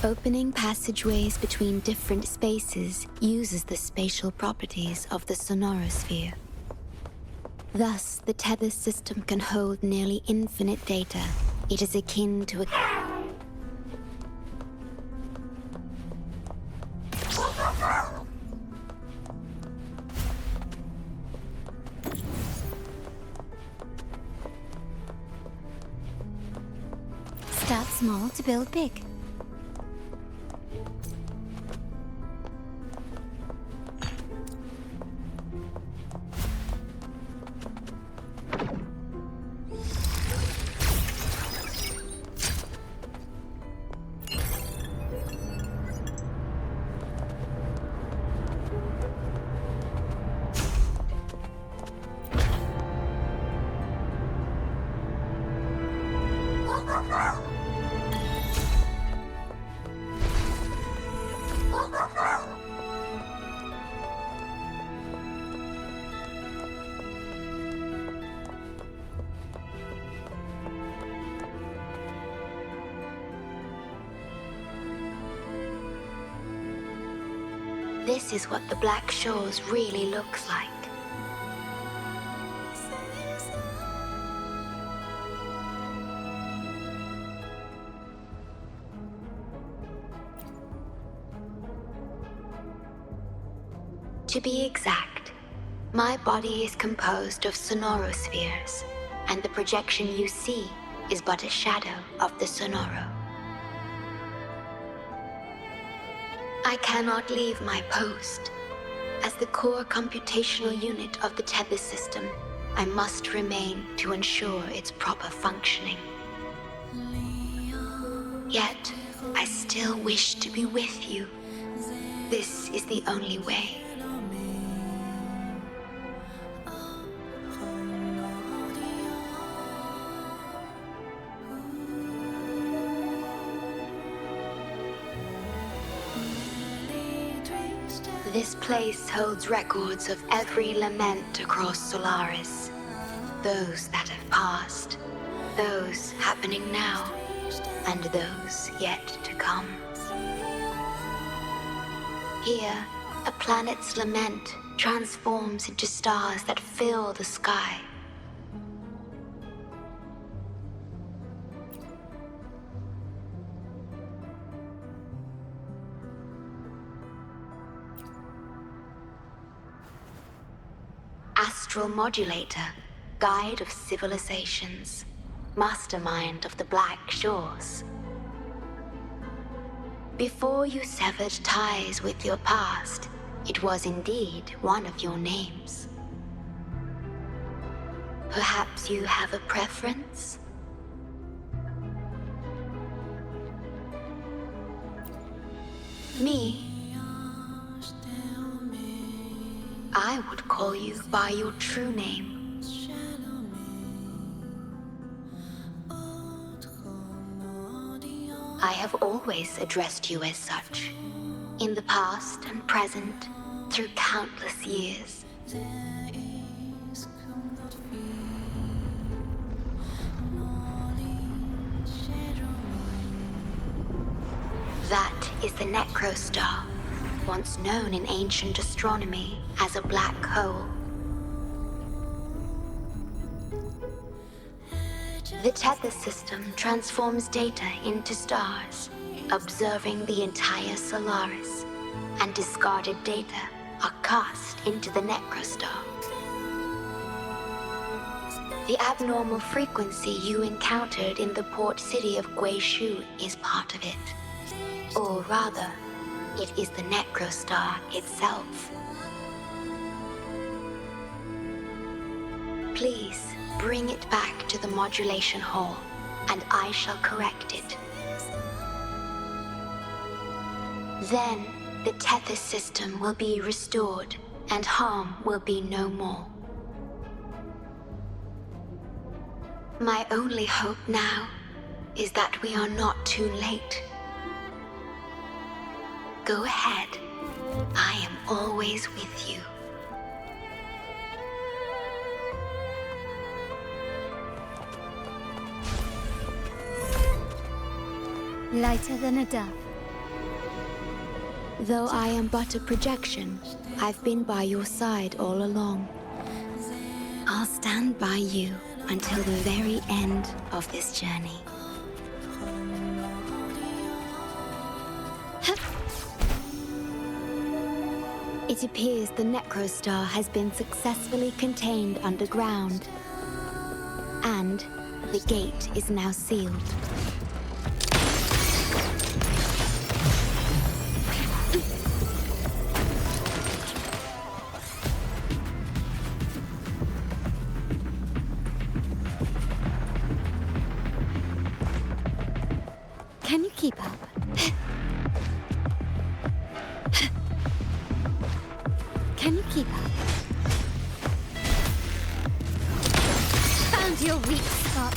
Opening passageways between different spaces uses the spatial properties of the sonorosphere. Thus, the tether system can hold nearly infinite data. It is akin to a... Start small to build big. This is what the Black Shores really looks like. To be exact, my body is composed of sonorospheres, and the projection you see is but a shadow of the sonoro. I cannot leave my post. As the core computational unit of the tether system, I must remain to ensure its proper functioning. Yet, I still wish to be with you. This is the only way. This place holds records of every lament across Solaris. Those that have passed, those happening now, and those yet to come. Here, a planet's lament transforms into stars that fill the sky. Astral Modulator, Guide of Civilizations, Mastermind of the Black Shores. Before you severed ties with your past, it was indeed one of your names. Perhaps you have a preference? Me? I would call you by your true name. I have always addressed you as such, in the past and present, through countless years. That is the Necrostar, once known in ancient astronomy as a black hole. The tether system transforms data into stars, observing the entire Solaris, and discarded data are cast into the Necrostar. The abnormal frequency you encountered in the port city of Guishu is part of it. Or rather, it is the Necrostar itself. Please bring it back to the modulation hall, and I shall correct it. Then, the tether system will be restored, and harm will be no more. My only hope now is that we are not too late. Go ahead. I am always with you. Lighter than a dove. Though I am but a projection, I've been by your side all along. I'll stand by you until the very end of this journey. It appears the Necrostar has been successfully contained underground, and the gate is now sealed. Can you keep up? Can you keep up? Found your weak spot.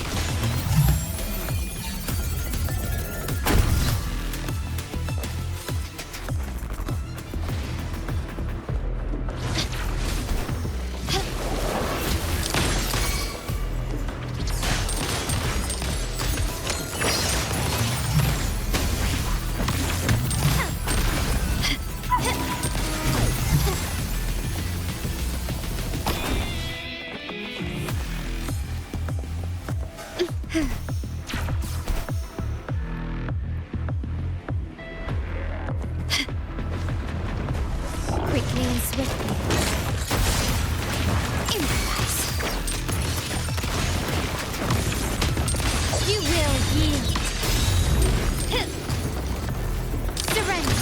Quickly and swiftly. Improvise. You will yield. Surrender.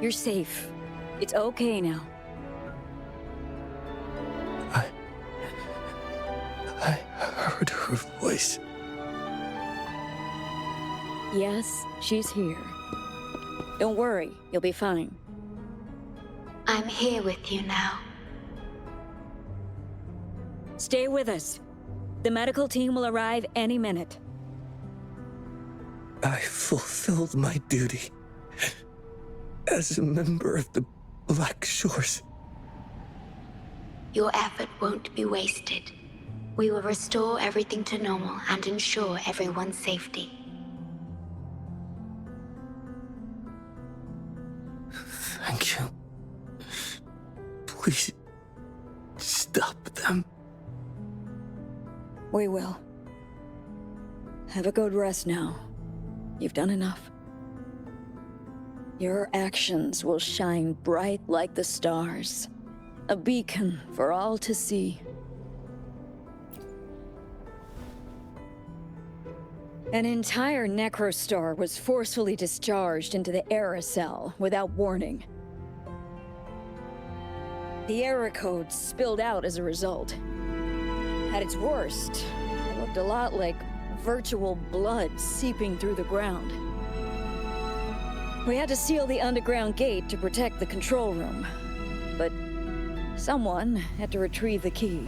You're safe. It's okay now. I heard her voice. Yes, she's here. Don't worry, you'll be fine. I'm here with you now. Stay with us. The medical team will arrive any minute. I fulfilled my duty as a member of the Black Shores. Your effort won't be wasted. We will restore everything to normal and ensure everyone's safety. Thank you. Please, stop them. We will. Have a good rest now. You've done enough. Your actions will shine bright like the stars. A beacon for all to see. An entire Necrostar was forcefully discharged into the aerosol without warning. The error code spilled out as a result. At its worst, it looked a lot like virtual blood seeping through the ground. We had to seal the underground gate to protect the control room, but someone had to retrieve the key.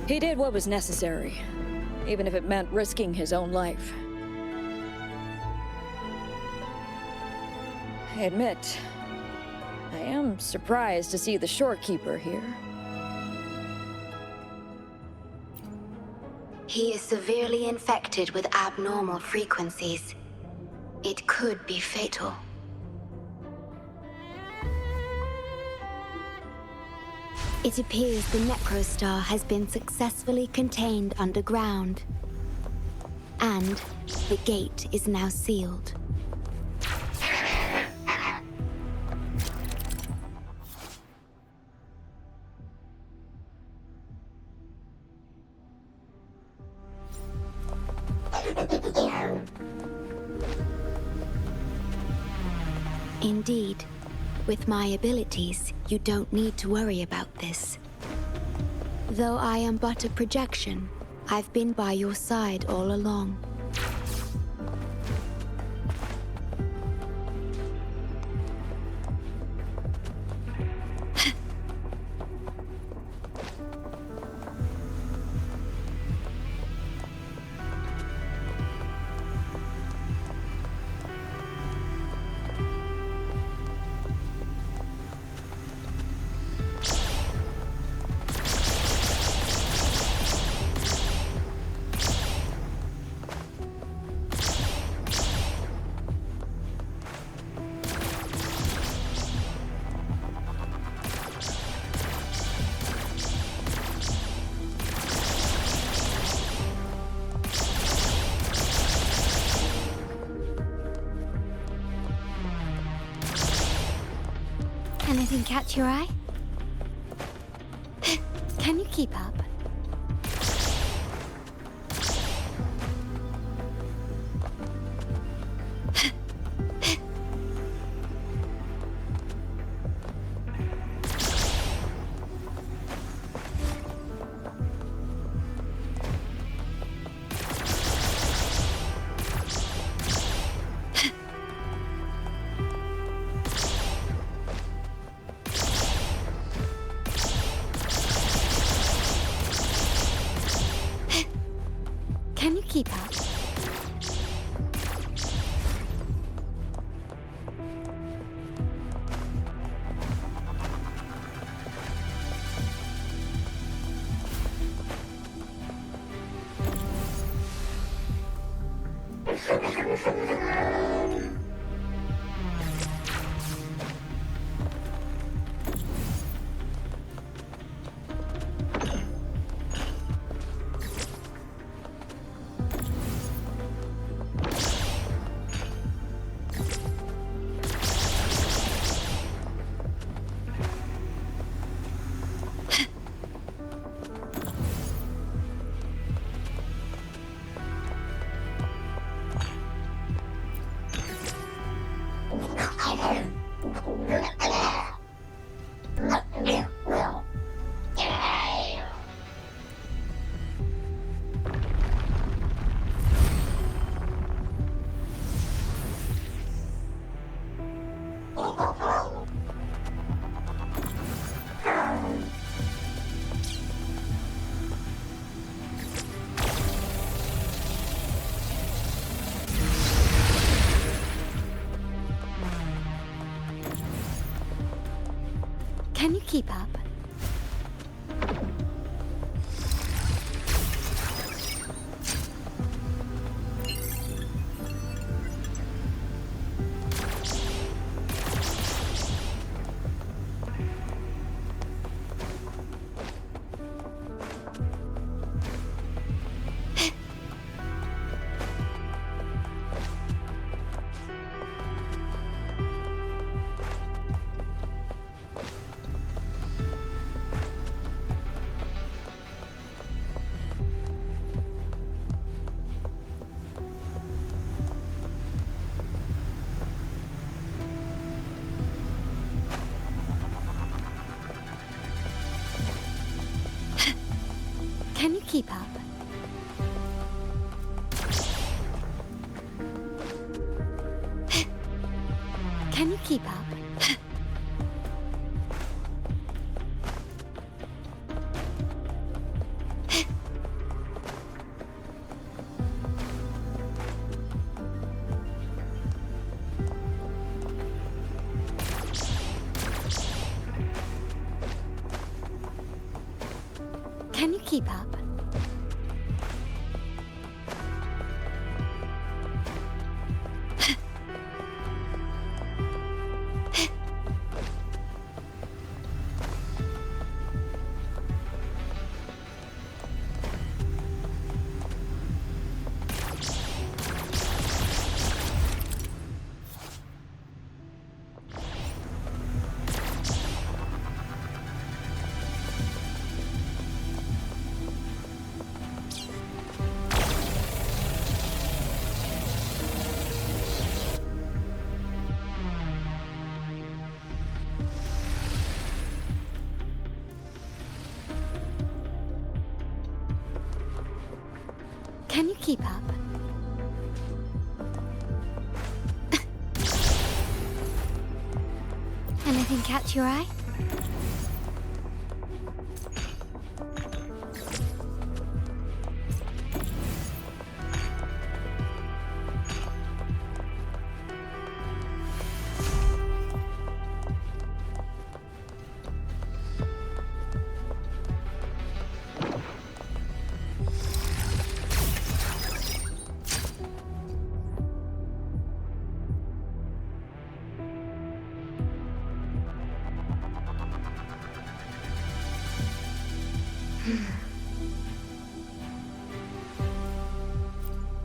He did what was necessary, even if it meant risking his own life. I admit, I am surprised to see the Shorekeeper here. He is severely infected with abnormal frequencies. It could be fatal. It appears the Necrostar has been successfully contained underground, And the gate is now sealed. Indeed, with my abilities, you don't need to worry about this. Though I am but a projection, I've been by your side all along. Anything catch your eye? Can you keep up? Can you keep up? Can you keep up? Can you keep up? Can you keep up? Can you keep up? Can you keep up? Anything catch your eye?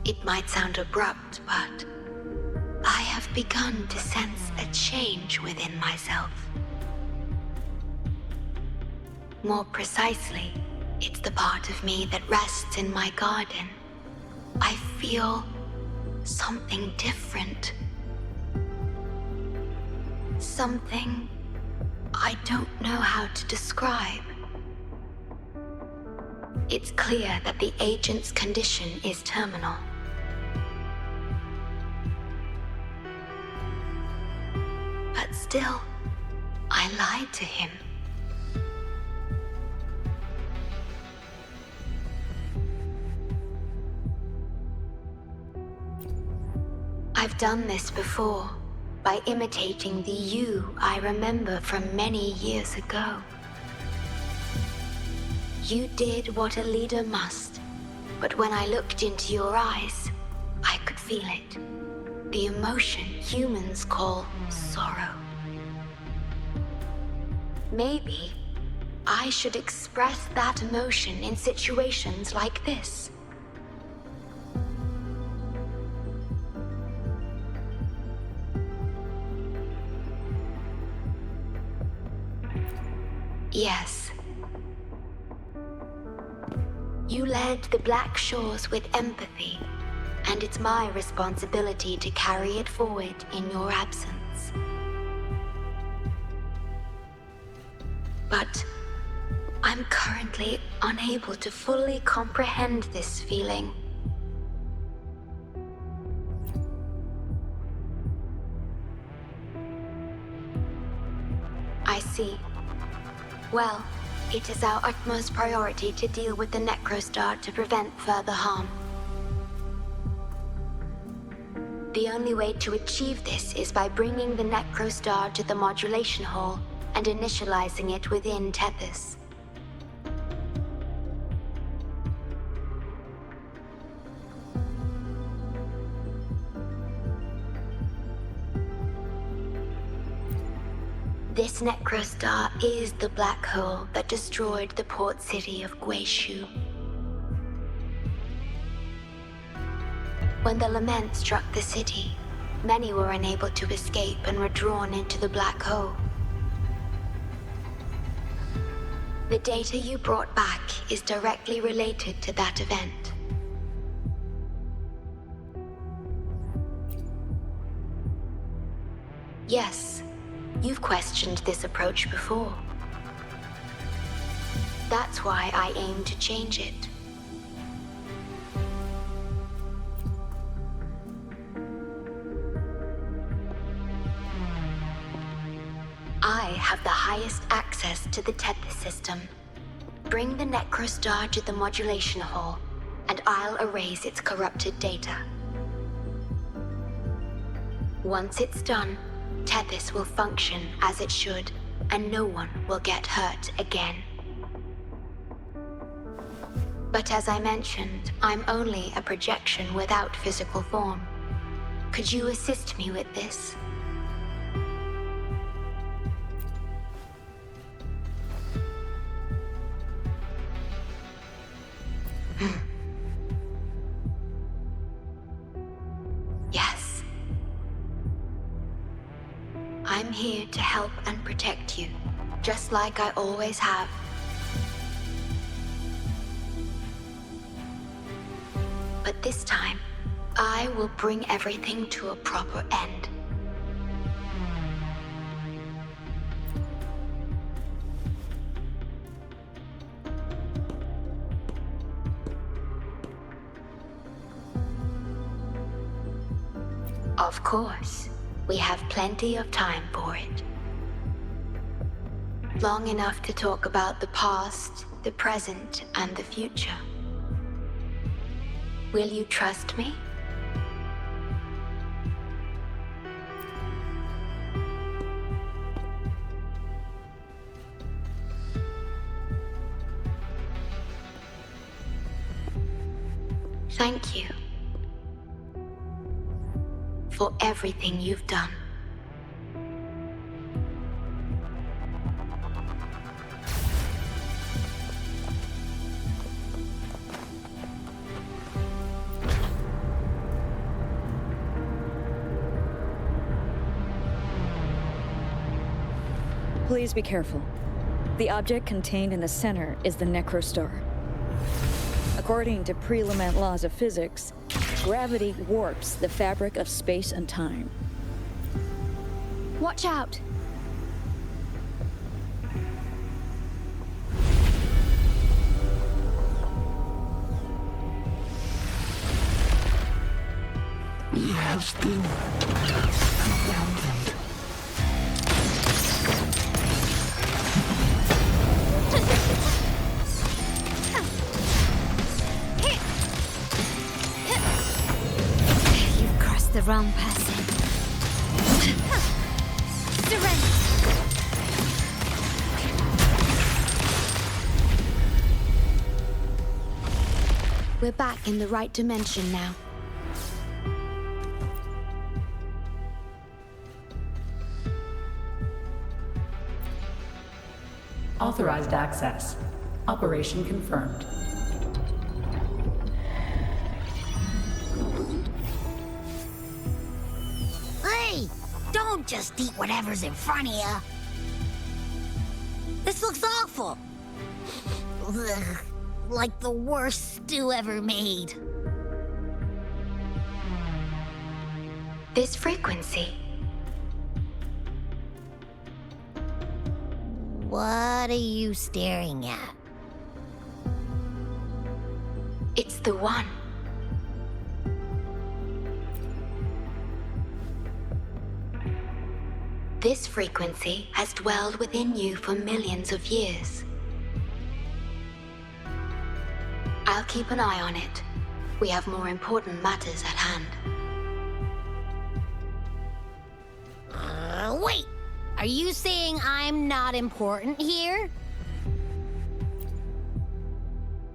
It might sound abrupt, but I have begun to sense a change within myself. More precisely, it's the part of me that rests in my garden. I feel something different. Something I don't know how to describe. It's clear that the agent's condition is terminal. But still, I lied to him. I've done this before, by imitating the you I remember from many years ago. You did what a leader must, but when I looked into your eyes, I could feel it. The emotion humans call sorrow. Maybe I should express that emotion in situations like this. Yes. You led the Black Shores with empathy, and it's my responsibility to carry it forward in your absence. But I'm currently unable to fully comprehend this feeling. I see. Well, it is our utmost priority to deal with the Necrostar to prevent further harm. The only way to achieve this is by bringing the Necrostar to the modulation hall and initializing it within Tethys. This Necrostar is the black hole that destroyed the port city of Guishu. When the lament struck the city, many were unable to escape and were drawn into the black hole. The data you brought back is directly related to that event. Yes. You've questioned this approach before. That's why I aim to change it. I have the highest access to the Tethys system. Bring the Necrostar to the modulation hall, and I'll erase its corrupted data. Once it's done, Tethys will function as it should, and no one will get hurt again. But as I mentioned, I'm only a projection without physical form. Could you assist me with this? Yes. I'm here to help and protect you, just like I always have. But this time, I will bring everything to a proper end. Of course, we have plenty of time for it. Long enough to talk about the past, the present, and the future. Will you trust me? Thank you for everything you've done. Please be careful. The object contained in the center is the Necrostar. According to pre-lament laws of physics, gravity warps the fabric of space and time. Watch out! We have still abandoned. You've crossed the wrong person. Serene! We're back in the right dimension now. Authorized access. Operation confirmed. Hey! Don't just eat whatever's in front of you. This looks awful. Ugh, like the worst stew ever made. This frequency. What are you staring at? It's the one. This frequency has dwelled within you for millions of years. I'll keep an eye on it. We have more important matters at hand. Wait! Are you saying I'm not important here?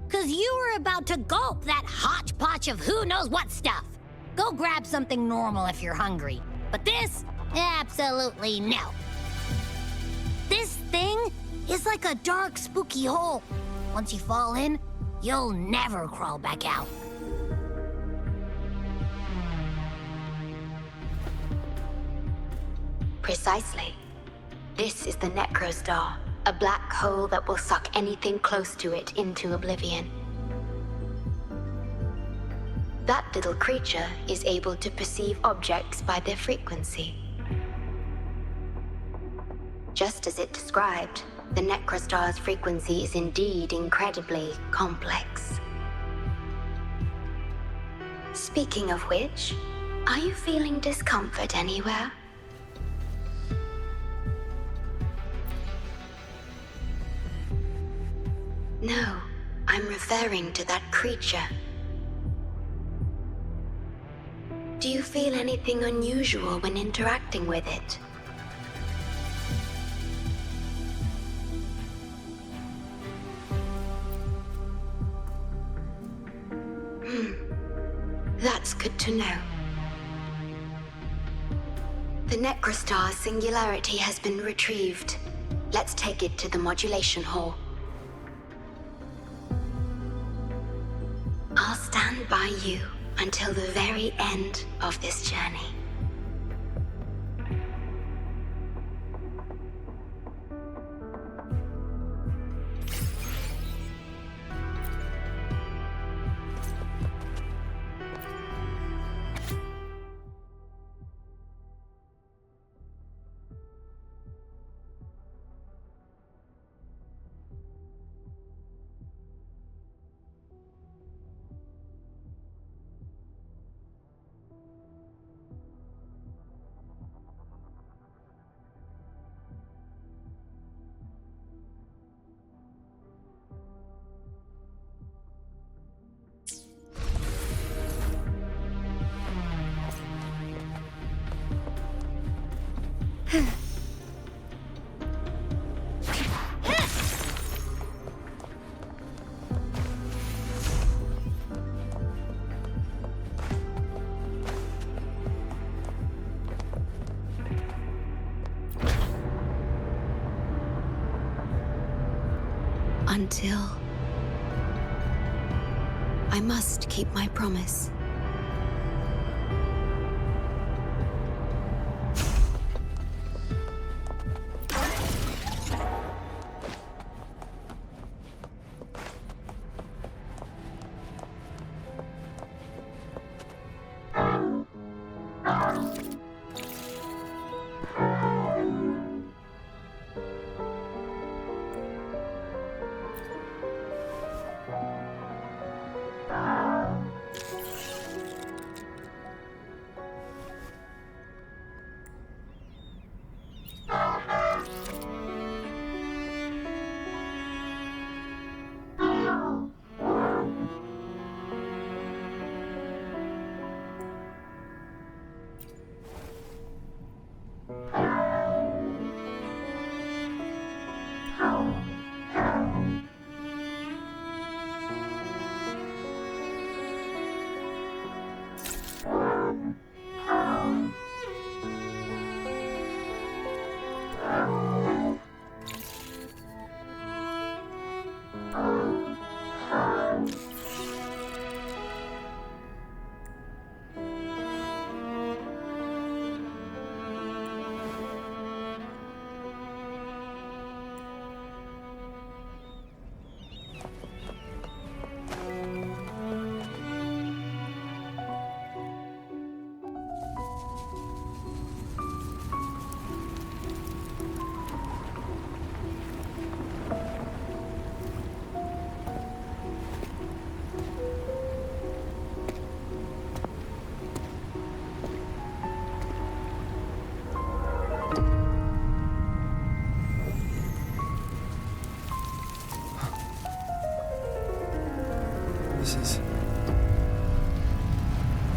'Cause you were about to gulp that hodgepodge of who knows what stuff. Go grab something normal if you're hungry. But this? Absolutely no. This thing is like a dark, spooky hole. Once you fall in, you'll never crawl back out. Precisely. This is the Necrostar, a black hole that will suck anything close to it into oblivion. That little creature is able to perceive objects by their frequency. Just as it described, the Necrostar's frequency is indeed incredibly complex. Speaking of which, are you feeling discomfort anywhere? No, I'm referring to that creature. Do you feel anything unusual when interacting with it? That's good to know. The Necrostar's singularity has been retrieved. Let's take it to the modulation hall. I'll stand by you until the very end of this journey. Until I must keep my promise.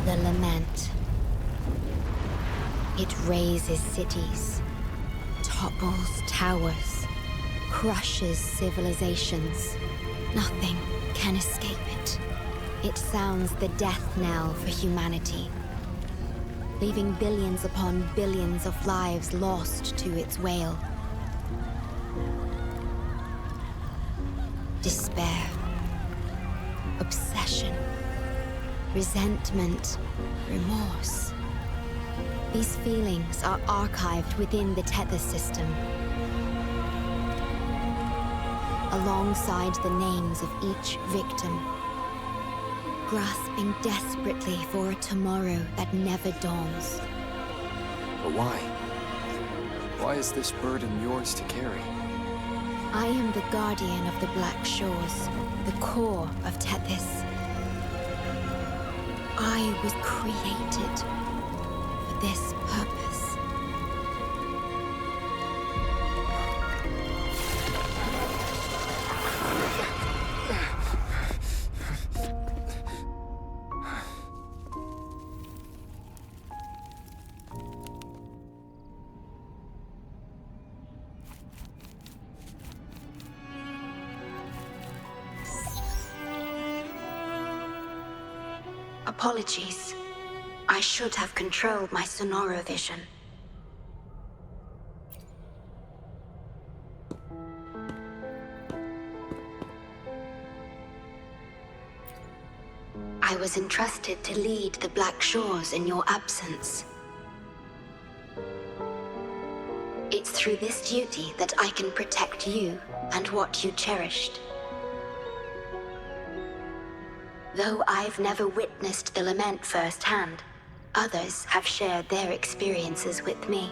The lament. It razes cities, topples towers, crushes civilizations. Nothing can escape it. It sounds the death knell for humanity, leaving billions upon billions of lives lost to its wail. Despair, obsession, resentment, remorse. These feelings are archived within the Tethys system, alongside the names of each victim, grasping desperately for a tomorrow that never dawns. But why? Why is this burden yours to carry? I am the guardian of the Black Shores, the core of Tethys. I was created for this purpose. Apologies. I should have controlled my sonoro vision. I was entrusted to lead the Black Shores in your absence. It's through this duty that I can protect you and what you cherished. Though I've never witnessed the lament firsthand, others have shared their experiences with me.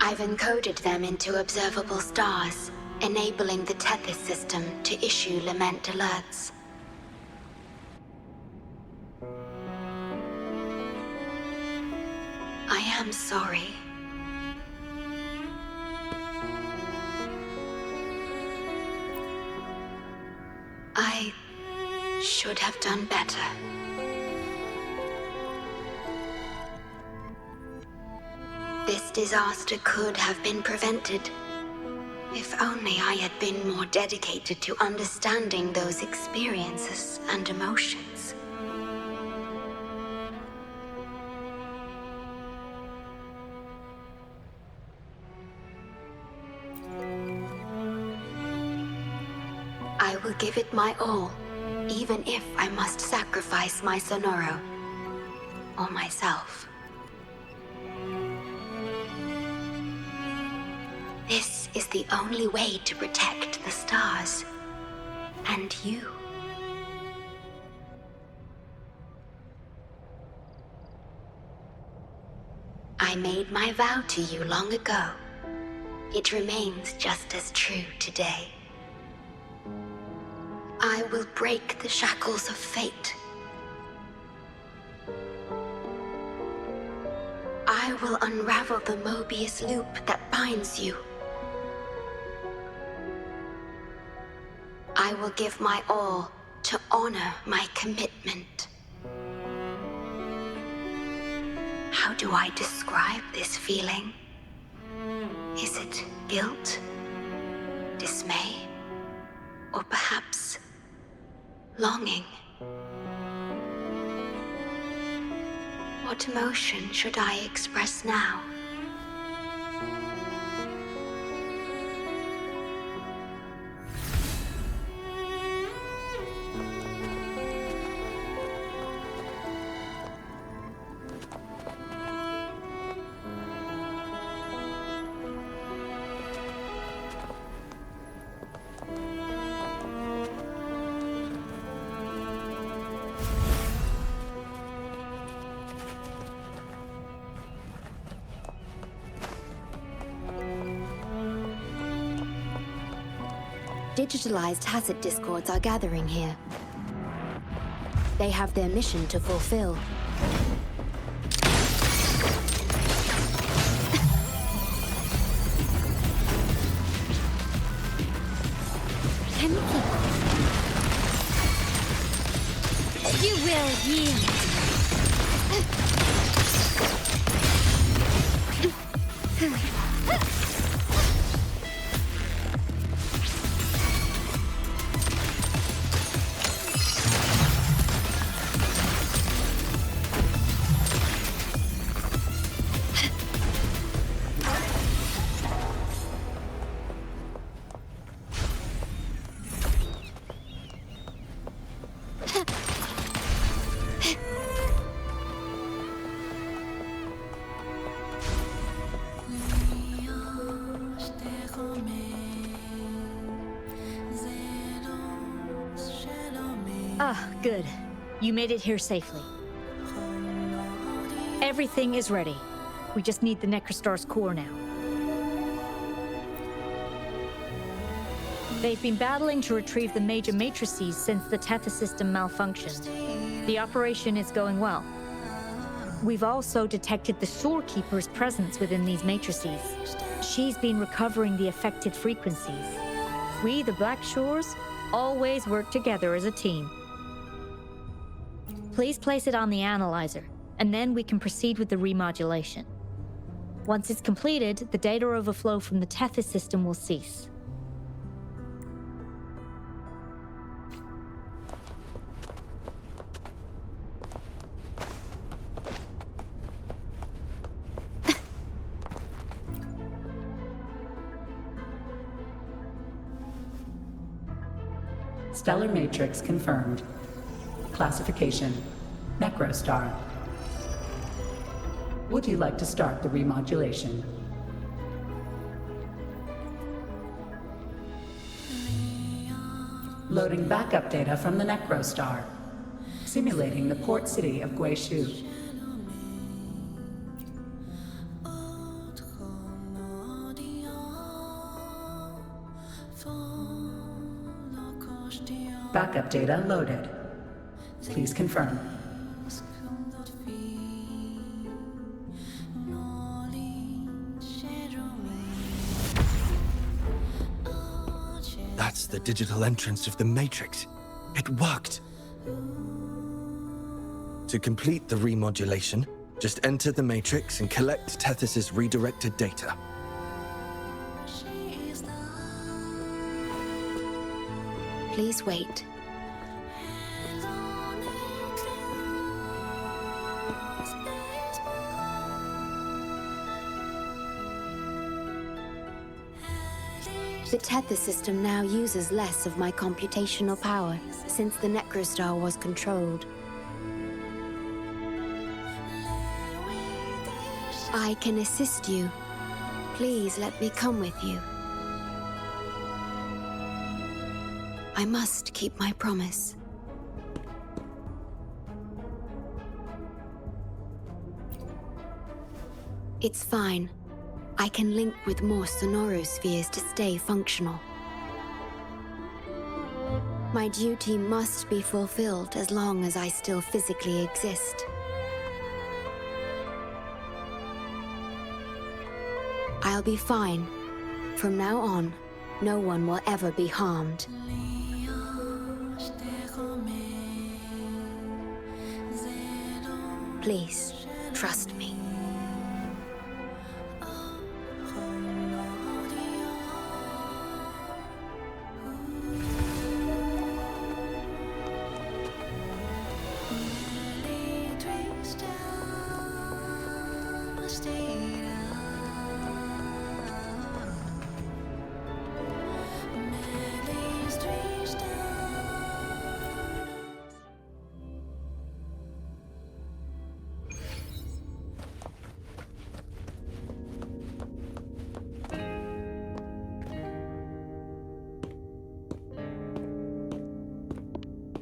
I've encoded them into observable stars, enabling the Tethys system to issue lament alerts. I am sorry. I should have done better. This disaster could have been prevented. If only I had been more dedicated to understanding those experiences and emotions. I will give it my all, even if I must sacrifice my Sonoro or myself. This is the only way to protect the stars and you. I made my vow to you long ago. It remains just as true today. I will break the shackles of fate. I will unravel the Mobius loop that binds you. I will give my all to honor my commitment. How do I describe this feeling? Is it guilt, dismay, or perhaps longing? What emotion should I express now? Digitalized Hassett discords are gathering here. They have their mission to fulfill. Can you keep up? You will yield. Ah, good. You made it here safely. Everything is ready. We just need the Necrostar's core now. They've been battling to retrieve the major matrices since the Tethys system malfunctioned. The operation is going well. We've also detected the Shorekeeper's presence within these matrices. She's been recovering the affected frequencies. We, the Black Shores, always work together as a team. Please place it on the analyzer, and then we can proceed with the remodulation. Once it's completed, the data overflow from the Tethys system will cease. Stellar matrix confirmed. Classification: Necrostar. Would you like to start the remodulation? Loading backup data from the Necrostar. Simulating the port city of Guishu. Backup data loaded. Please confirm. That's the digital entrance of the Matrix. It worked. To complete the remodulation, Just enter the matrix and collect Tethys' redirected data. Please wait. The Tethys system now uses less of my computational power since the Necrostar was controlled. I can assist you. Please let me come with you. I must keep my promise. It's fine. I can link with more sonorospheres to stay functional. My duty must be fulfilled as long as I still physically exist. I'll be fine. From now on, no one will ever be harmed. Please, trust me.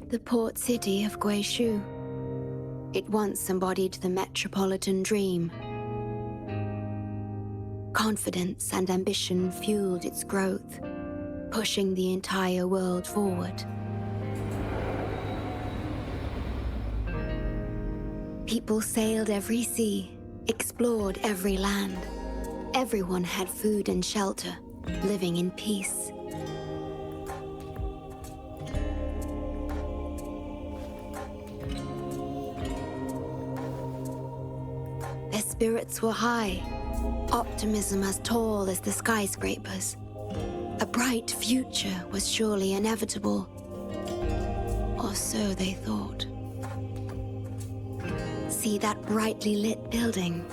The port city of Guishu. It once embodied the metropolitan dream. Confidence and ambition fueled its growth, pushing the entire world forward. People sailed every sea, explored every land. Everyone had food and shelter, living in peace. Their spirits were high, optimism as tall as the skyscrapers. A bright future was surely inevitable, or so they thought. See that brightly lit building?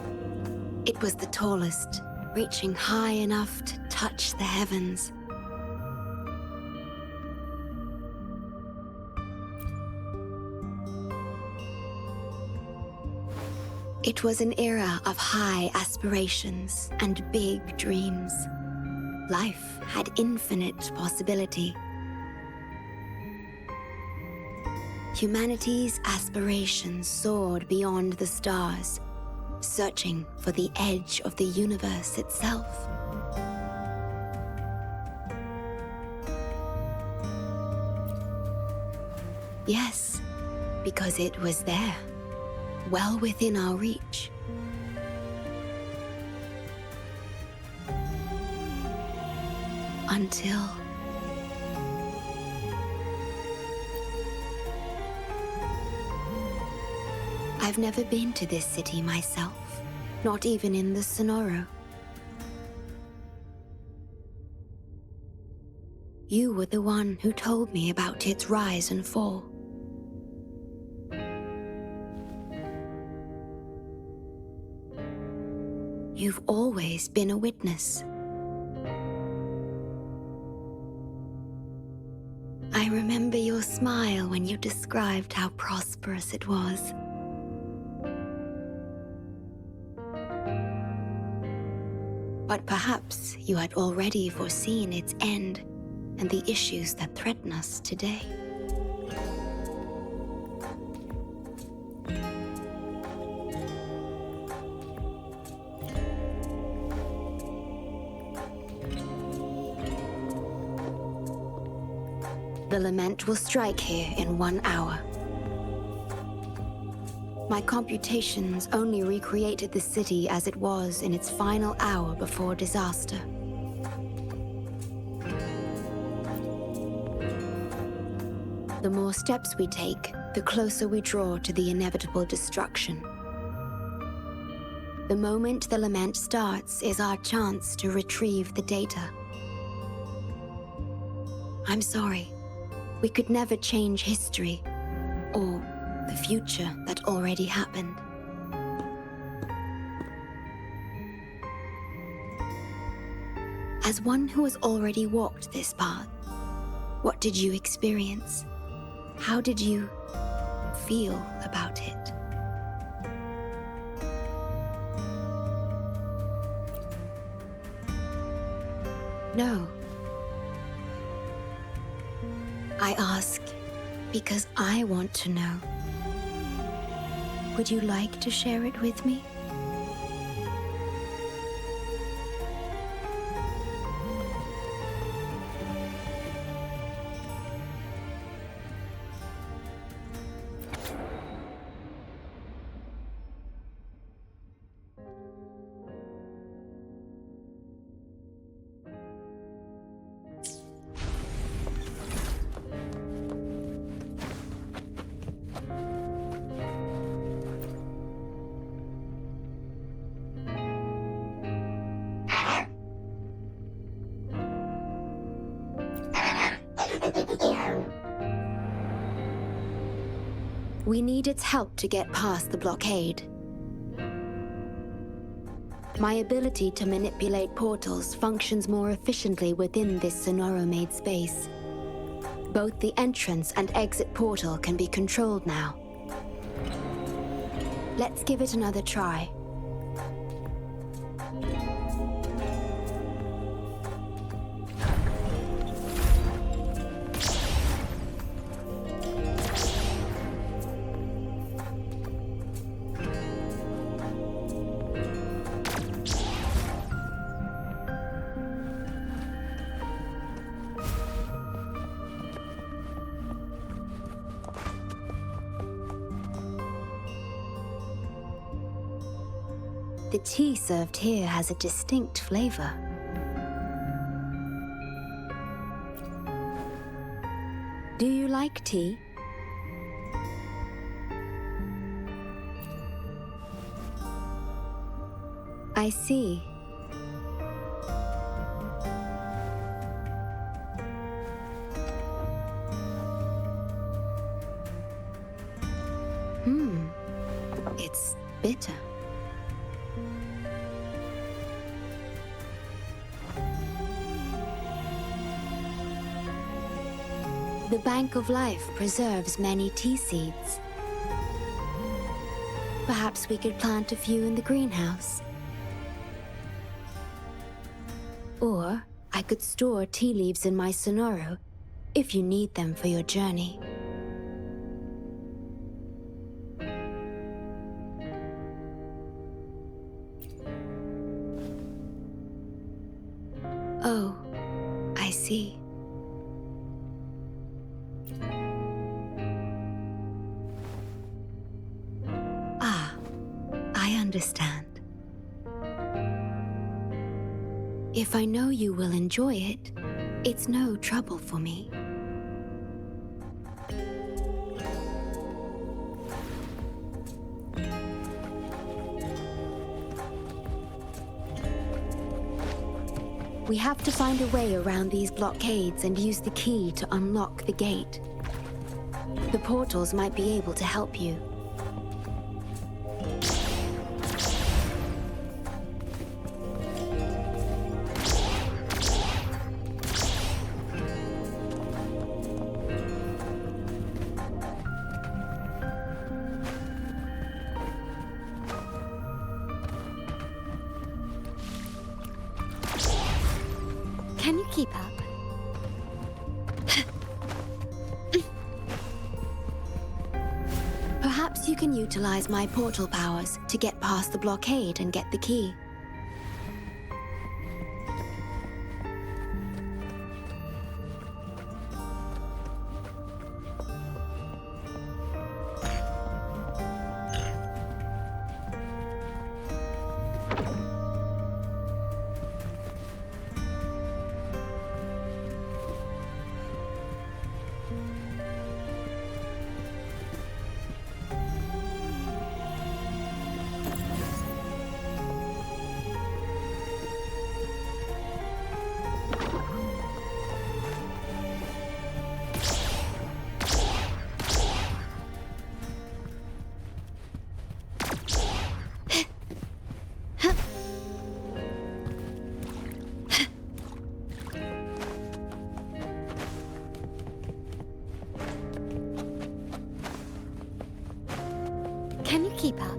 It was the tallest, reaching high enough to touch the heavens. It was an era of high aspirations and big dreams. Life had infinite possibility. Humanity's aspirations soared beyond the stars, searching for the edge of the universe itself. Yes, because it was there, well within our reach. Until... I've never been to this city myself, not even in the Sonoro. You were the one who told me about its rise and fall. You've always been a witness. I remember your smile when you described how prosperous it was. But perhaps you had already foreseen its end and the issues that threaten us today. The lament will strike here in 1 hour. My computations only recreated the city as it was in its final hour before disaster. The more steps we take, the closer we draw to the inevitable destruction. The moment the lament starts is our chance to retrieve the data. I'm sorry. We could never change history or the future that already happened. As one who has already walked this path, what did you experience? How did you feel about it? No. I ask because I want to know. Would you like to share it with me? We need its help to get past the blockade. My ability to manipulate portals functions more efficiently within this Sonoro-made space. Both the entrance and exit portal can be controlled now. Let's give it another try. The tea served here has a distinct flavor. Do you like tea? I see. It's bitter. The Bank of Life preserves many tea seeds. Perhaps we could plant a few in the greenhouse. Or I could store tea leaves in my Sonoro if you need them for your journey. Oh, I see. I understand. If I know you will enjoy it, it's no trouble for me. We have to find a way around these blockades and use the key to unlock the gate. The portals might be able to help you. Can you keep up? Perhaps you can utilize my portal powers to get past the blockade and get the key. Can you keep up?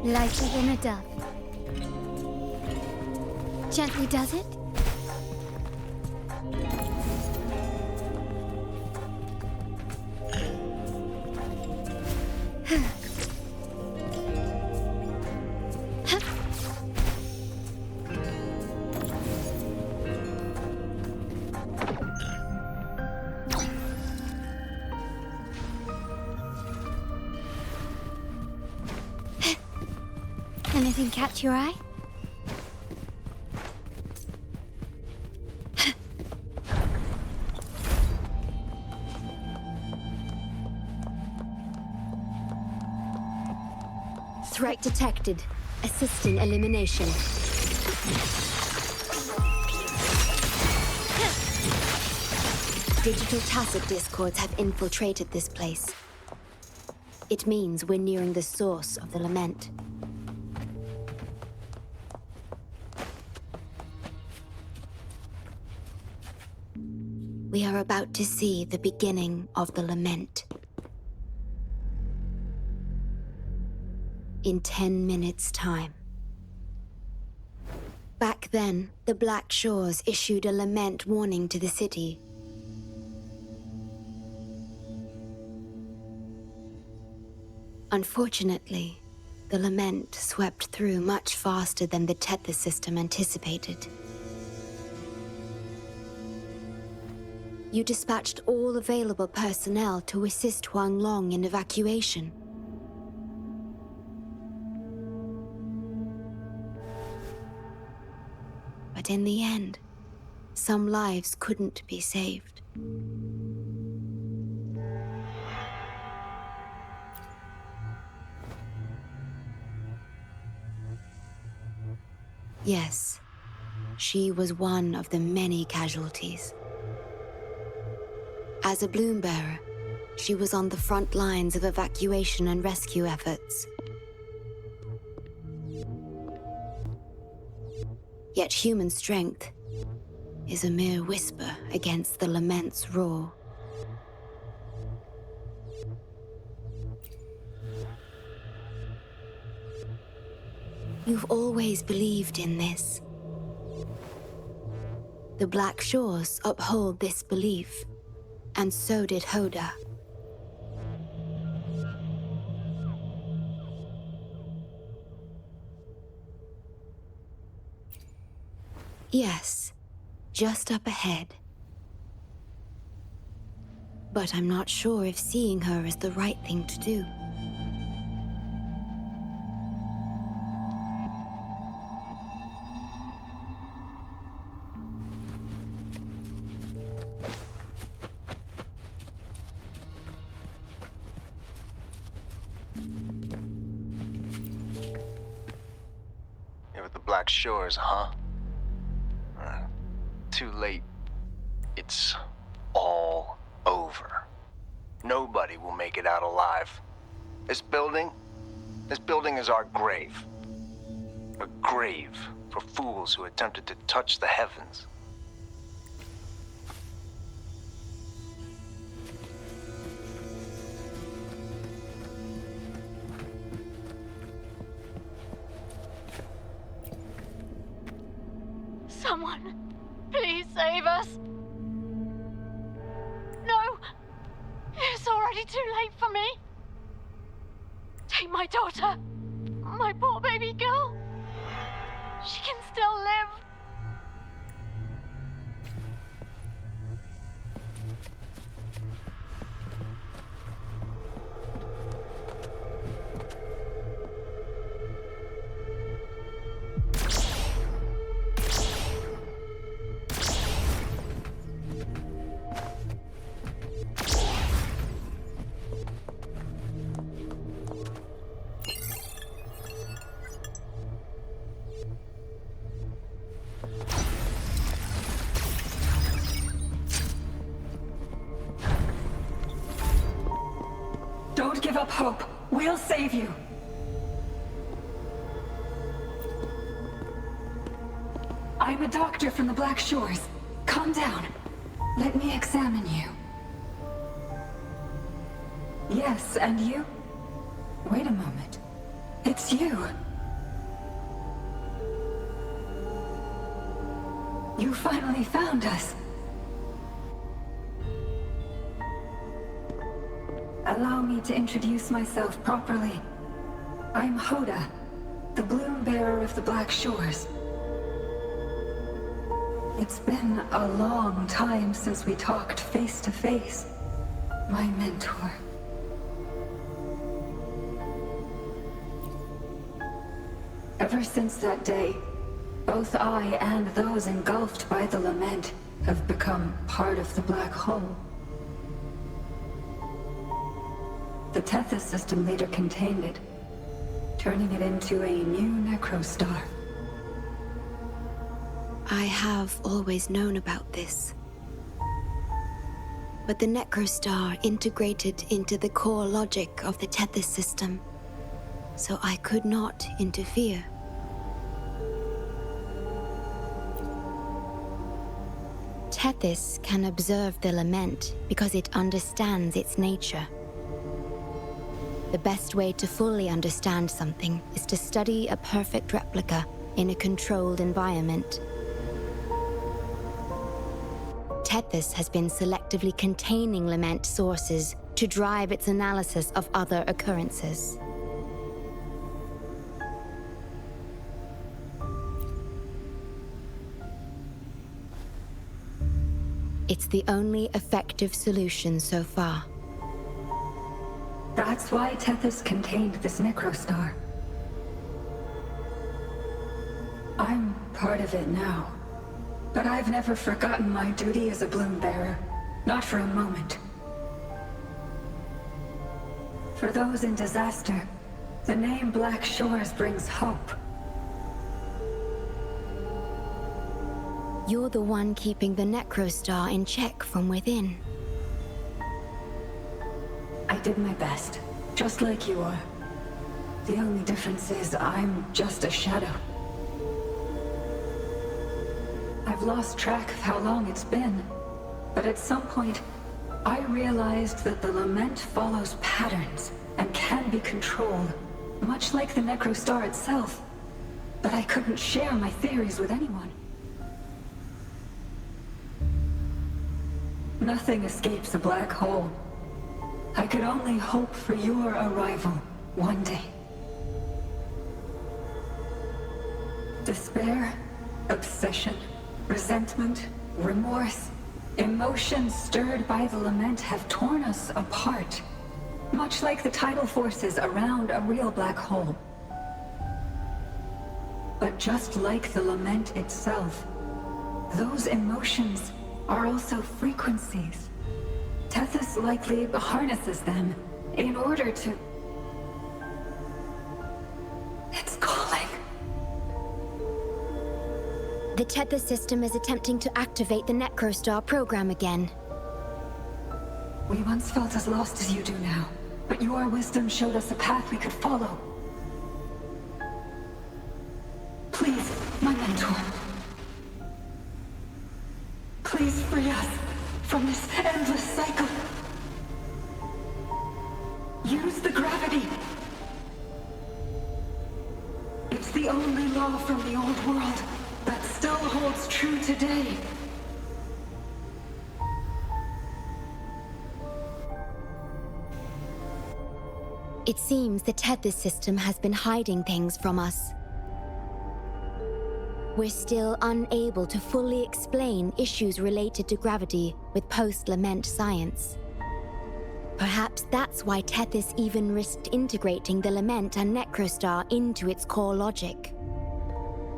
Lighter than a dove. Gently does it? Anything catch your eye? Threat detected. Assisting elimination. Digital tacit discords have infiltrated this place. It means we're nearing the source of the lament. We are about to see the beginning of the lament. In 10 minutes' time. Back then, the Black Shores issued a lament warning to the city. Unfortunately, the lament swept through much faster than the Tethys system anticipated. You dispatched all available personnel to assist Huang Long in evacuation. But in the end, some lives couldn't be saved. Yes, she was one of the many casualties. As a bloom bearer, she was on the front lines of evacuation and rescue efforts. Yet human strength is a mere whisper against the lament's roar. You've always believed in this. The Black Shores uphold this belief, and so did Hoda. Yes, just up ahead. But I'm not sure if seeing her is the right thing to do. You're at the Black Shores, huh? Too late. It's all over. Nobody will make it out alive. This building is our grave. A grave for fools who attempted to touch the heavens. Someone, please save us. No, it's already too late for me. Take my daughter, my poor baby girl. She can still live. up hope. We'll save you. I'm a doctor from the Black Shores. Calm down. Let me examine you. Yes, and you? Wait a moment. It's you. You finally found us. Allow me to introduce myself properly. I'm Hoda, the bloom bearer of the Black Shores. It's been a long time since we talked face to face, my mentor. Ever since that day, both I and those engulfed by the lament have become part of the black hole. The Tethys system later contained it, turning it into a new necrostar. I have always known about this. But the necrostar integrated into the core logic of the Tethys system, so I could not interfere. Tethys can observe the lament because it understands its nature. The best way to fully understand something is to study a perfect replica in a controlled environment. Tethys has been selectively containing lament sources to drive its analysis of other occurrences. It's the only effective solution so far. That's why Tethys contained this necrostar. I'm part of it now. But I've never forgotten my duty as a bloom bearer. Not for a moment. For those in disaster, the name Black Shores brings hope. You're the one keeping the necrostar in check from within. I did my best, just like you are. The only difference is I'm just a shadow. I've lost track of how long it's been, but at some point, I realized that the lament follows patterns and can be controlled, much like the necrostar itself. But I couldn't share my theories with anyone. Nothing escapes a black hole. I could only hope for your arrival one day. Despair, obsession, resentment, remorse, emotions stirred by the lament have torn us apart, much like the tidal forces around a real black hole. But just like the lament itself, those emotions are also frequencies. Tethys likely harnesses them in order to... It's calling. The Tethys system is attempting to activate the necrostar program again. We once felt as lost as you do now, but your wisdom showed us a path we could follow. Please, my mentor. Please free us from this endless cycle. Use the gravity. It's the only law from the old world that still holds true today. It seems the Tethys system has been hiding things from us. We're still unable to fully explain issues related to gravity with post-lament science. Perhaps that's why Tethys even risked integrating the lament and necrostar into its core logic.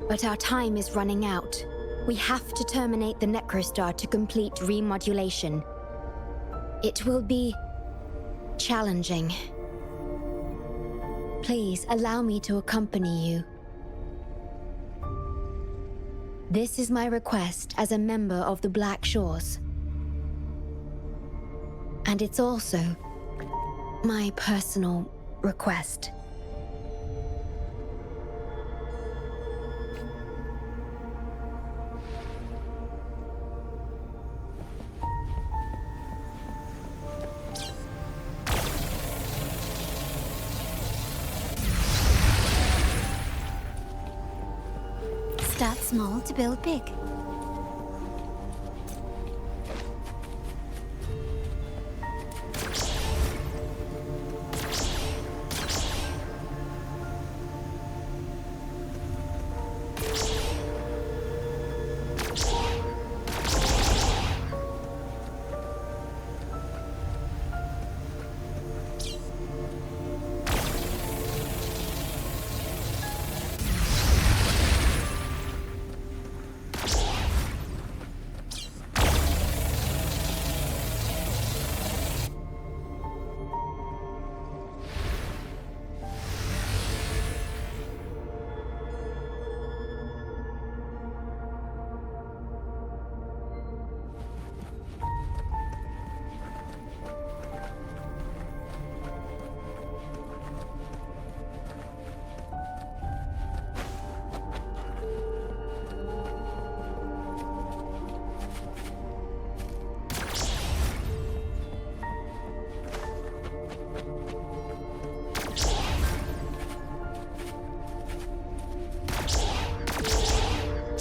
But our time is running out. We have to terminate the necrostar to complete remodulation. It will be challenging. Please allow me to accompany you. This is my request as a member of the Black Shores. And it's also My personal request. Start small to build big.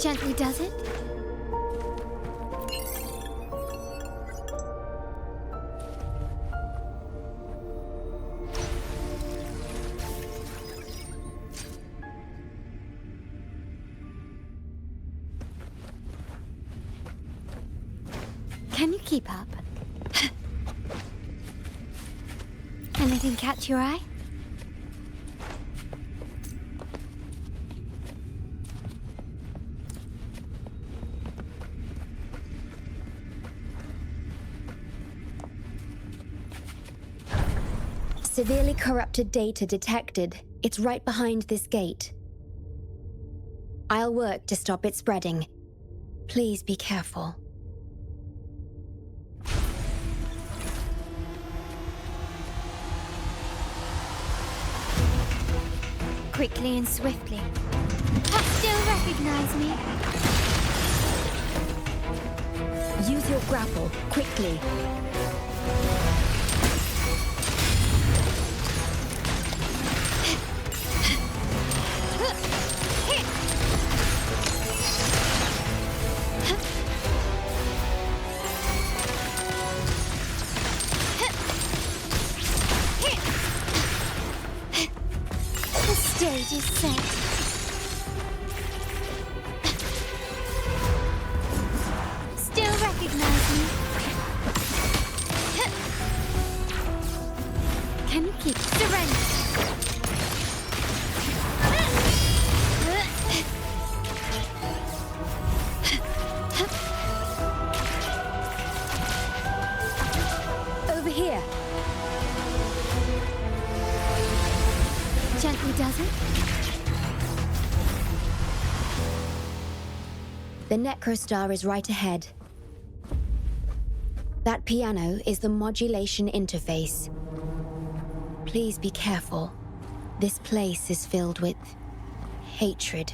Gently does it? Can you keep up? Anything catch your eye? Severely corrupted data detected. It's right behind this gate. I'll work to stop it spreading. Please be careful. Quickly and swiftly. Still recognize me? Use your grapple, quickly. The stage is set. Still recognize me? Can you keep surrender? Over here. Gently does it? The Necrostar is right ahead. That piano is the modulation interface. Please be careful. This place is filled with hatred.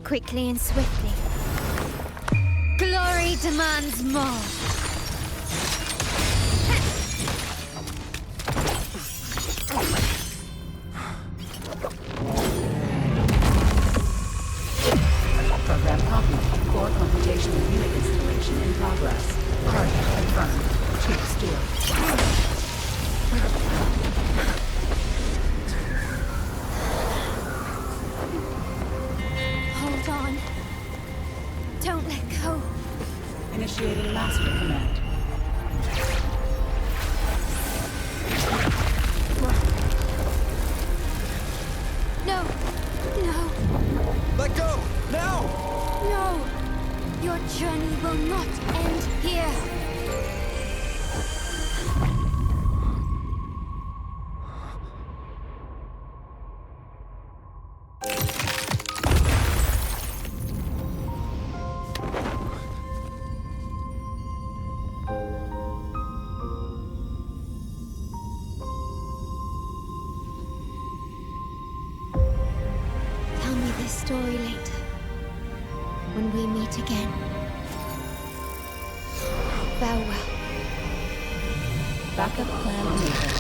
Quickly and swiftly. Glory demands more. Program copy. Core computational unit installation in progress. Target confirmed. Chief Stewart. Hold on. Don't let go. Initiating master command. story later, when we meet again. Farewell. Backup plan enabled.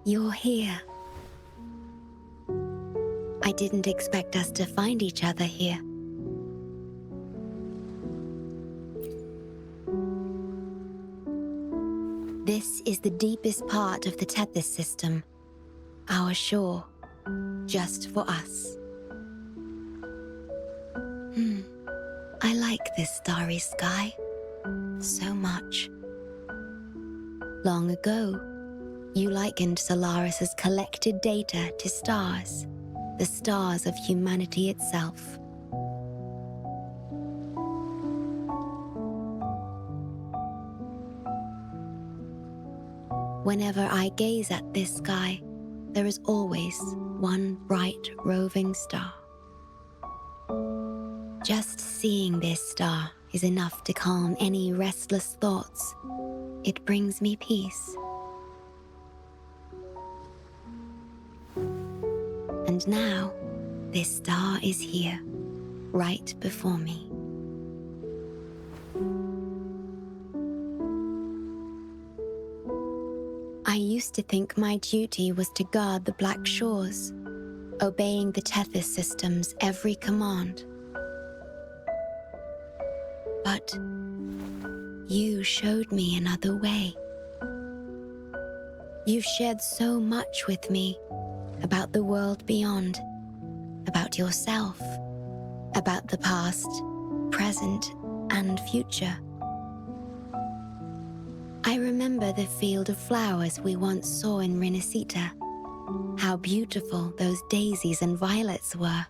You're here. I didn't expect us to find each other here. This is the deepest part of the Tethys system, our shore, just for us. I like this starry sky so much. Long ago, you likened Solaris's collected data to stars, the stars of humanity itself. Whenever I gaze at this sky, there is always one bright roving star. Just seeing this star is enough to calm any restless thoughts. It brings me peace. And now, this star is here, right before me. I used to think my duty was to guard the Black Shores, obeying the Tethys system's every command. But you showed me another way. You've shared so much with me about the world beyond, about yourself, about the past, present, and future. I remember the field of flowers we once saw in Renacita, how beautiful those daisies and violets were.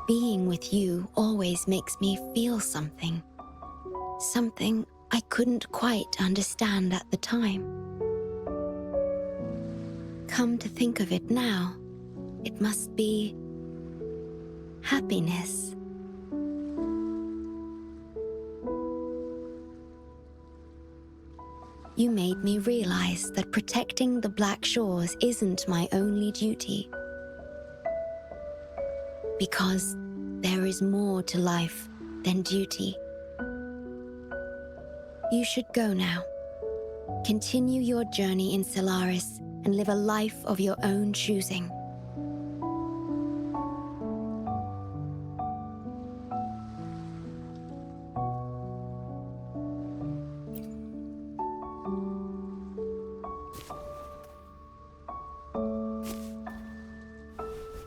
Being with you always makes me feel something I couldn't quite understand at the time. Come to think of it now, it must be happiness. You made me realize that protecting the Black Shores isn't my only duty. Because there is more to life than duty. You should go now. Continue your journey in Solaris and live a life of your own choosing.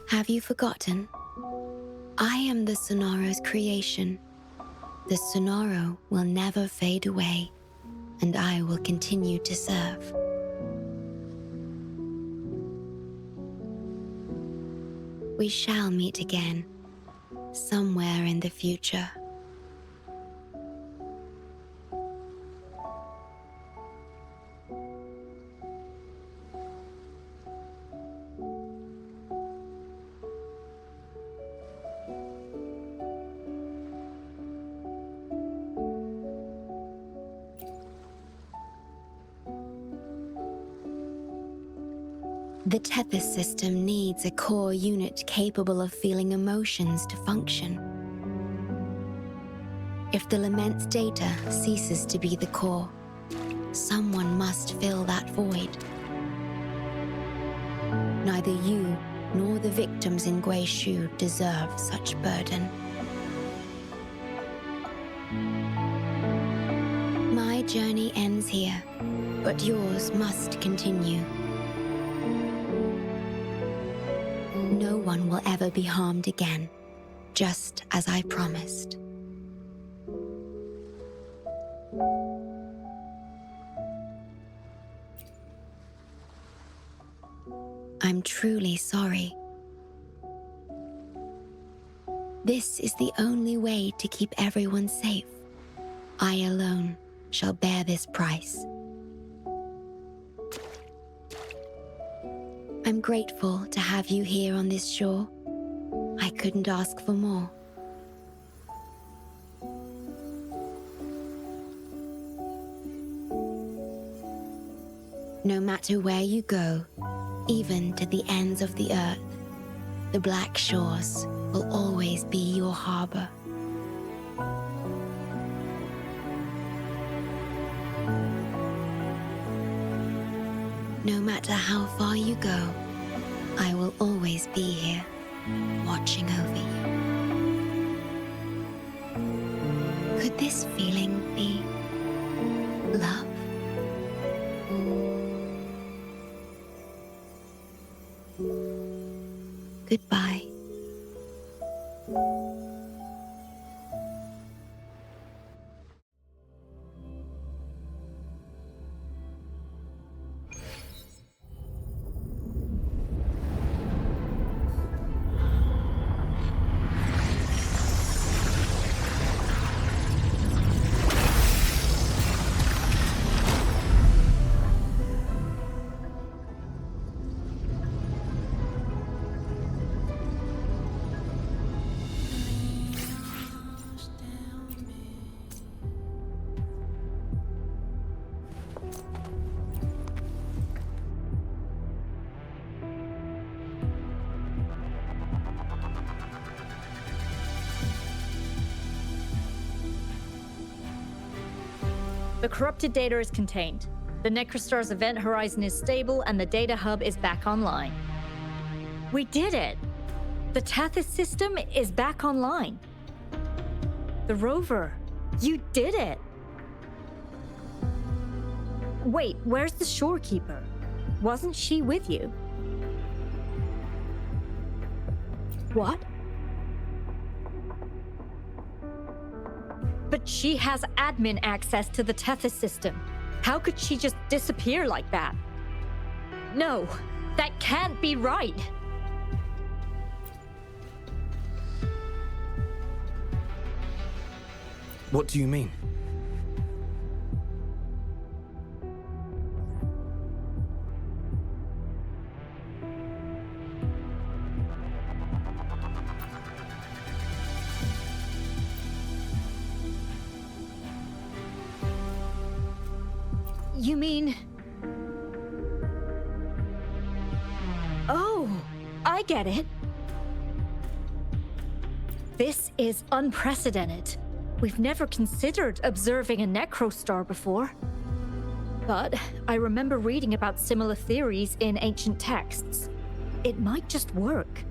Have you forgotten? I am the Sonoro's creation. The Sonoro will never fade away, and I will continue to serve. We shall meet again, somewhere in the future. The Tethys system needs a core unit capable of feeling emotions to function. If the lament's data ceases to be the core, someone must fill that void. Neither you nor the victims in Guishu deserve such burden. My journey ends here, but yours must continue. No one will ever be harmed again, just as I promised. I'm truly sorry. This is the only way to keep everyone safe. I alone shall bear this price. I'm grateful to have you here on this shore. I couldn't ask for more. No matter where you go, even to the ends of the earth, the Black Shores will always be your harbor. No matter how far you go, I will always be here, watching over you. Could this feeling be love? Goodbye. The corrupted data is contained. The Necrostar's event horizon is stable and the data hub is back online. We did it! The Tethys system is back online. The rover, you did it! Wait, where's the Shorekeeper? Wasn't she with you? What? But she has admin access to the Tethys system. How could she just disappear like that? No, that can't be right. What do you mean? You mean... Oh, I get it. This is unprecedented. We've never considered observing a Necrostar before. But I remember reading about similar theories in ancient texts. It might just work.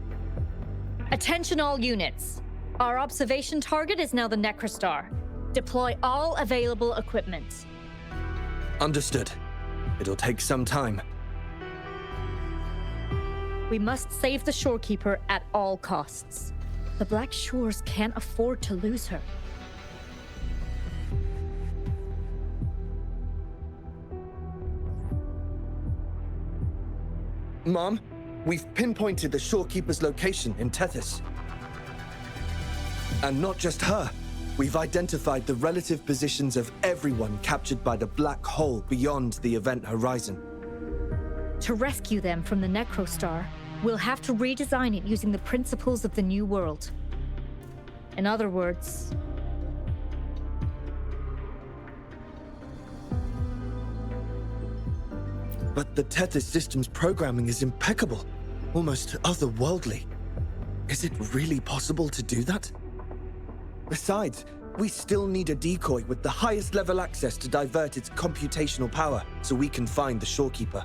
Attention all units. Our observation target is now the Necrostar. Deploy all available equipment. Understood. It'll take some time. We must save the Shorekeeper at all costs. The Black Shores can't afford to lose her. Mom, we've pinpointed the Shorekeeper's location in Tethys. And not just her. We've identified the relative positions of everyone captured by the black hole beyond the event horizon. To rescue them from the Necrostar, we'll have to redesign it using the principles of the New World. In other words... But the Tethys system's programming is impeccable, almost otherworldly. Is it really possible to do that? Besides, we still need a decoy with the highest level access to divert its computational power so we can find the Shorekeeper.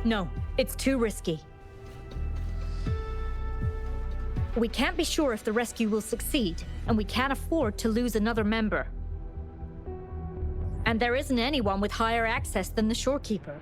No, it's too risky. We can't be sure if the rescue will succeed, and we can't afford to lose another member. And there isn't anyone with higher access than the Shorekeeper.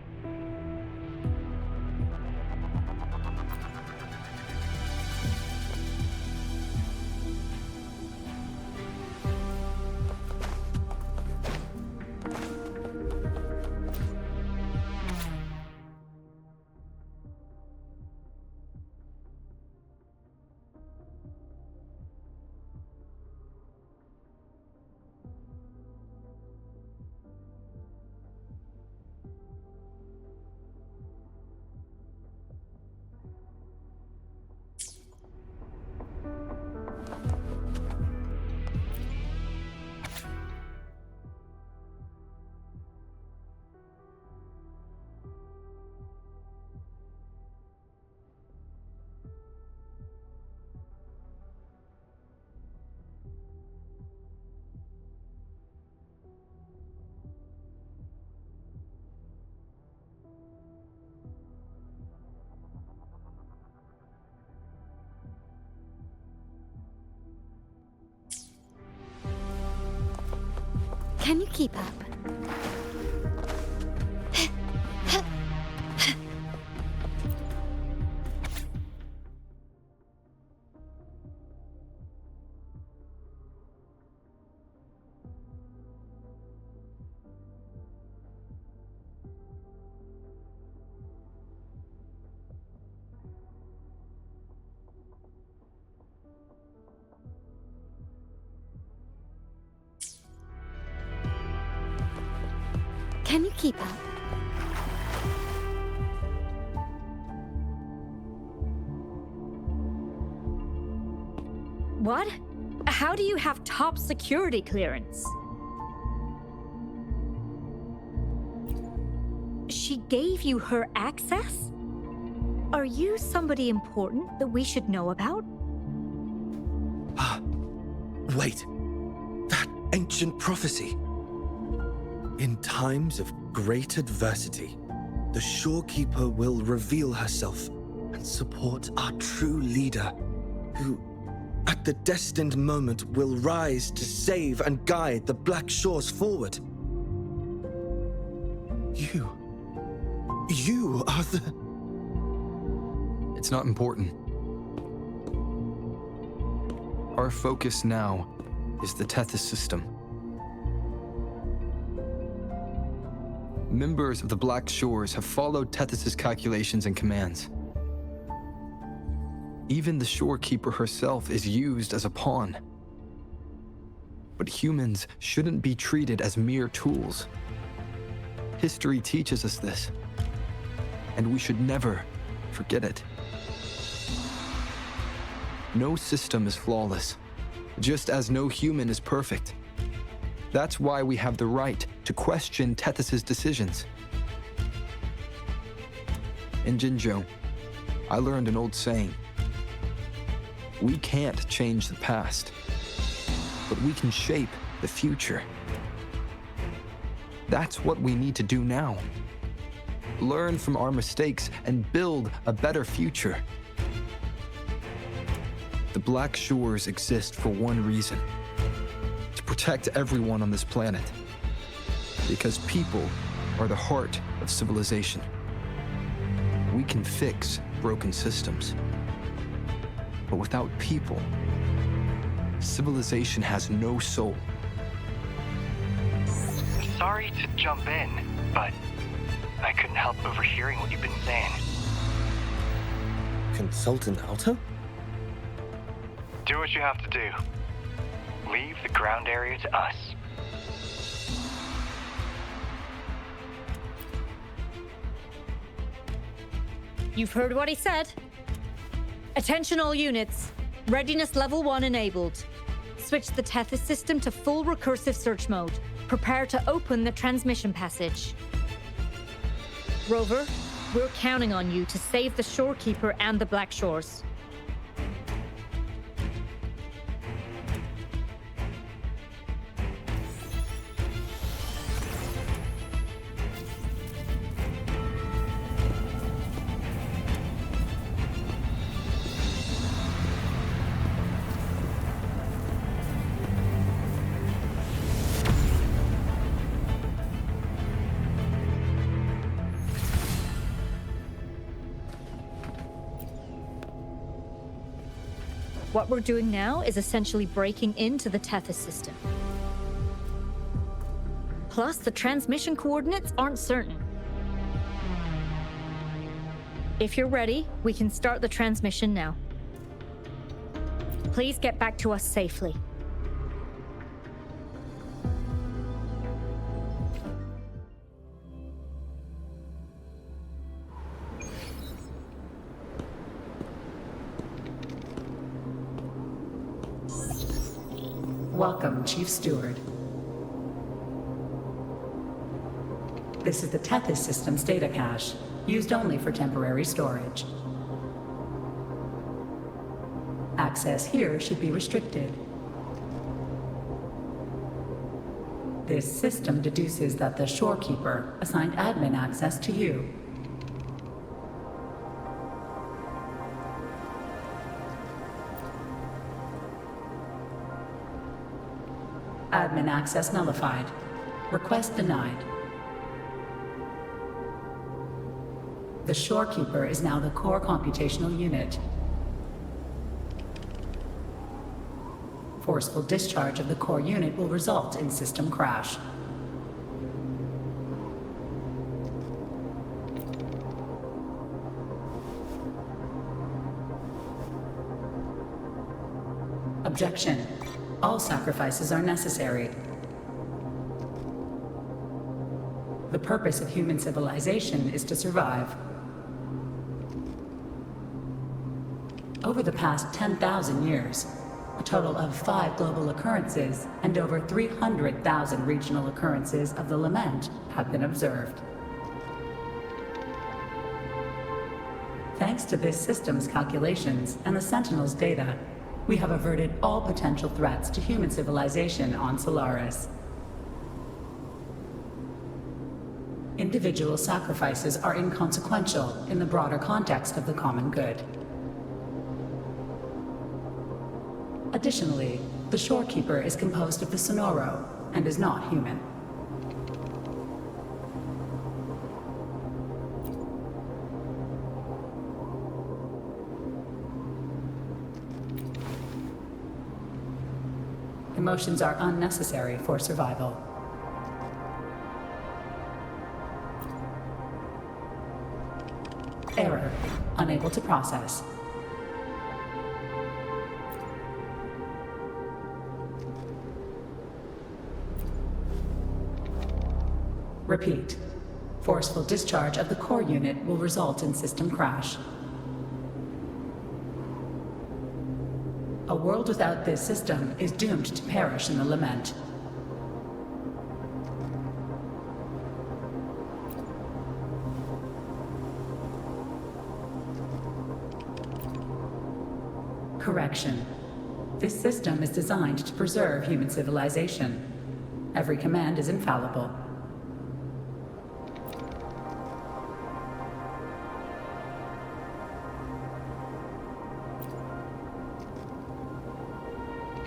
Can you keep up? Can you keep up? What? How do you have top security clearance? She gave you her access? Are you somebody important that we should know about? Wait. That ancient prophecy. In times of great adversity, the Shorekeeper will reveal herself and support our true leader, who, at the destined moment, will rise to save and guide the Black Shores forward. You are the... It's not important. Our focus now is the Tethys system. Members of the Black Shores have followed Tethys' calculations and commands. Even the Shorekeeper herself is used as a pawn. But humans shouldn't be treated as mere tools. History teaches us this, and we should never forget it. No system is flawless, just as no human is perfect. That's why we have the right to question Tethys' decisions. In Jinzhou, I learned an old saying. We can't change the past, but we can shape the future. That's what we need to do now. Learn from our mistakes and build a better future. The Black Shores exist for one reason: to protect everyone on this planet. Because people are the heart of civilization. We can fix broken systems. But without people, civilization has no soul. Sorry to jump in, but I couldn't help overhearing what you've been saying. Consultant Alto? Do what you have to do. Leave the ground area to us. You've heard what he said. Attention all units. Readiness level 1 enabled. Switch the Tethys system to full recursive search mode. Prepare to open the transmission passage. Rover, we're counting on you to save the Shorekeeper and the Black Shores. What we're doing now is essentially breaking into the Tethys system. Plus, the transmission coordinates aren't certain. If you're ready, we can start the transmission now. Please get back to us safely. Welcome, Chief Steward. This is the Tethys system's data cache, used only for temporary storage. Access here should be restricted. This system deduces that the Shorekeeper assigned admin access to you. Admin access nullified. Request denied. The Shorekeeper is now the core computational unit. Forceful discharge of the core unit will result in system crash. Objection. All sacrifices are necessary. The purpose of human civilization is to survive. Over the past 10,000 years, a total of 5 global occurrences and over 300,000 regional occurrences of the lament have been observed. Thanks to this system's calculations and the Sentinel's data, we have averted all potential threats to human civilization on Solaris. Individual sacrifices are inconsequential in the broader context of the common good. Additionally, the Shorekeeper is composed of the Sonoro and is not human. Emotions are unnecessary for survival. Error. Unable to process. Repeat. Forceful discharge of the core unit will result in system crash. A world without this system is doomed to perish in the lament. Correction. This system is designed to preserve human civilization. Every command is infallible.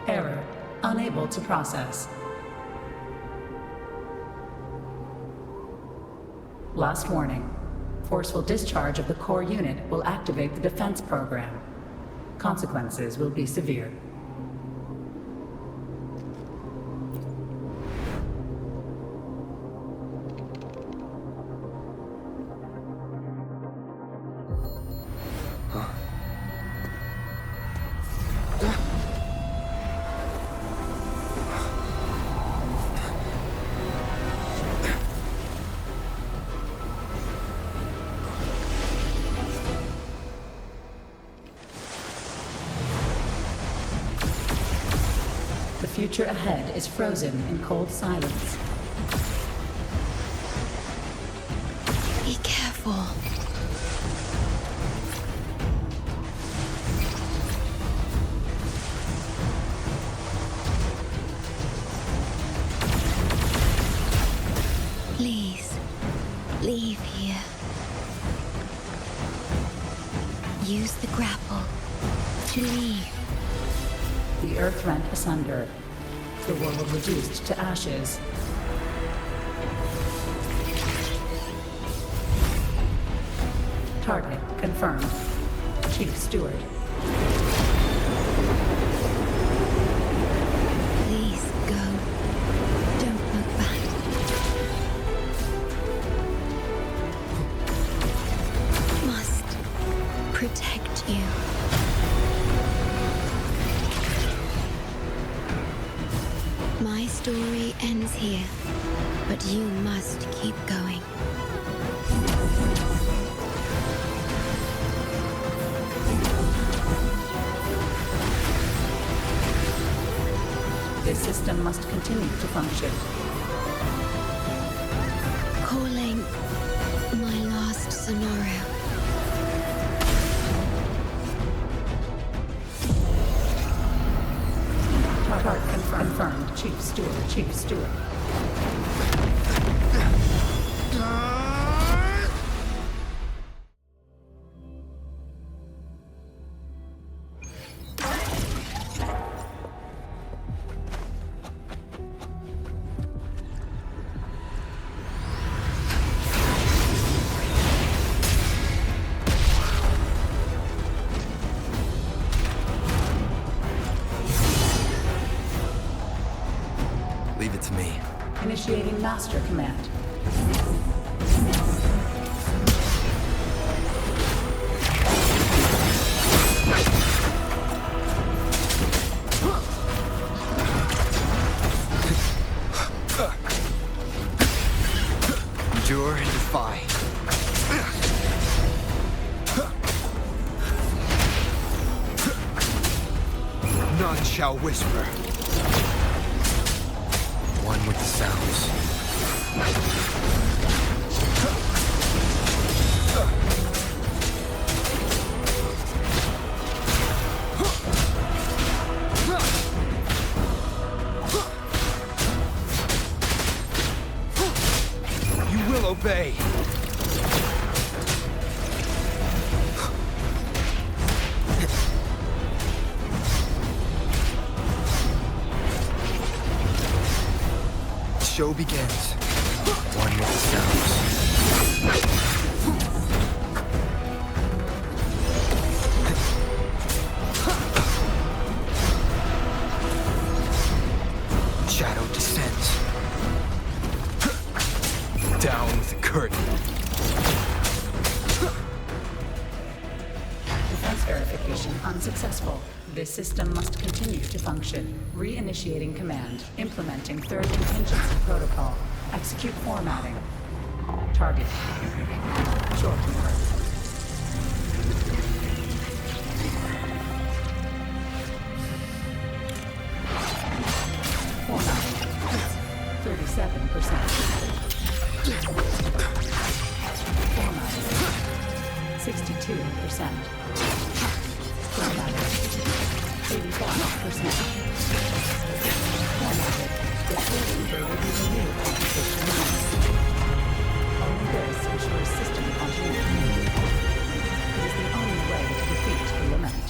Error. Unable to process. Last warning. Forceful discharge of the core unit will activate the defense program. Consequences will be severe. The future ahead is frozen in cold silence. Be careful. Please, leave here. Use the grapple to leave. The earth rent asunder. The world reduced to ashes. Target confirmed. Chief Steward. Please go. Don't look back. Must protect you. My story ends here, but you must keep going. This system must continue to function. Calling my last Sonoro. Target confirmed. Chief Steward. Chief Steward. Initiating Master Command. Endure and defy. None shall whisper. One with the sounds. You will obey. Show begins. One with the sounds. Shadow descends. Down with the curtain. Defense verification unsuccessful. This system must continue to function. Reinitiating command. Implementing third contingency protocol. Execute formatting. Target. Shorekeeper. Formatting. 37%. Formatting. 62%. Formatting. 85%. Formatted. The Shorekeeper will be renewed competition next. Only this ensures system continuity. It is the only way to defeat the Lament.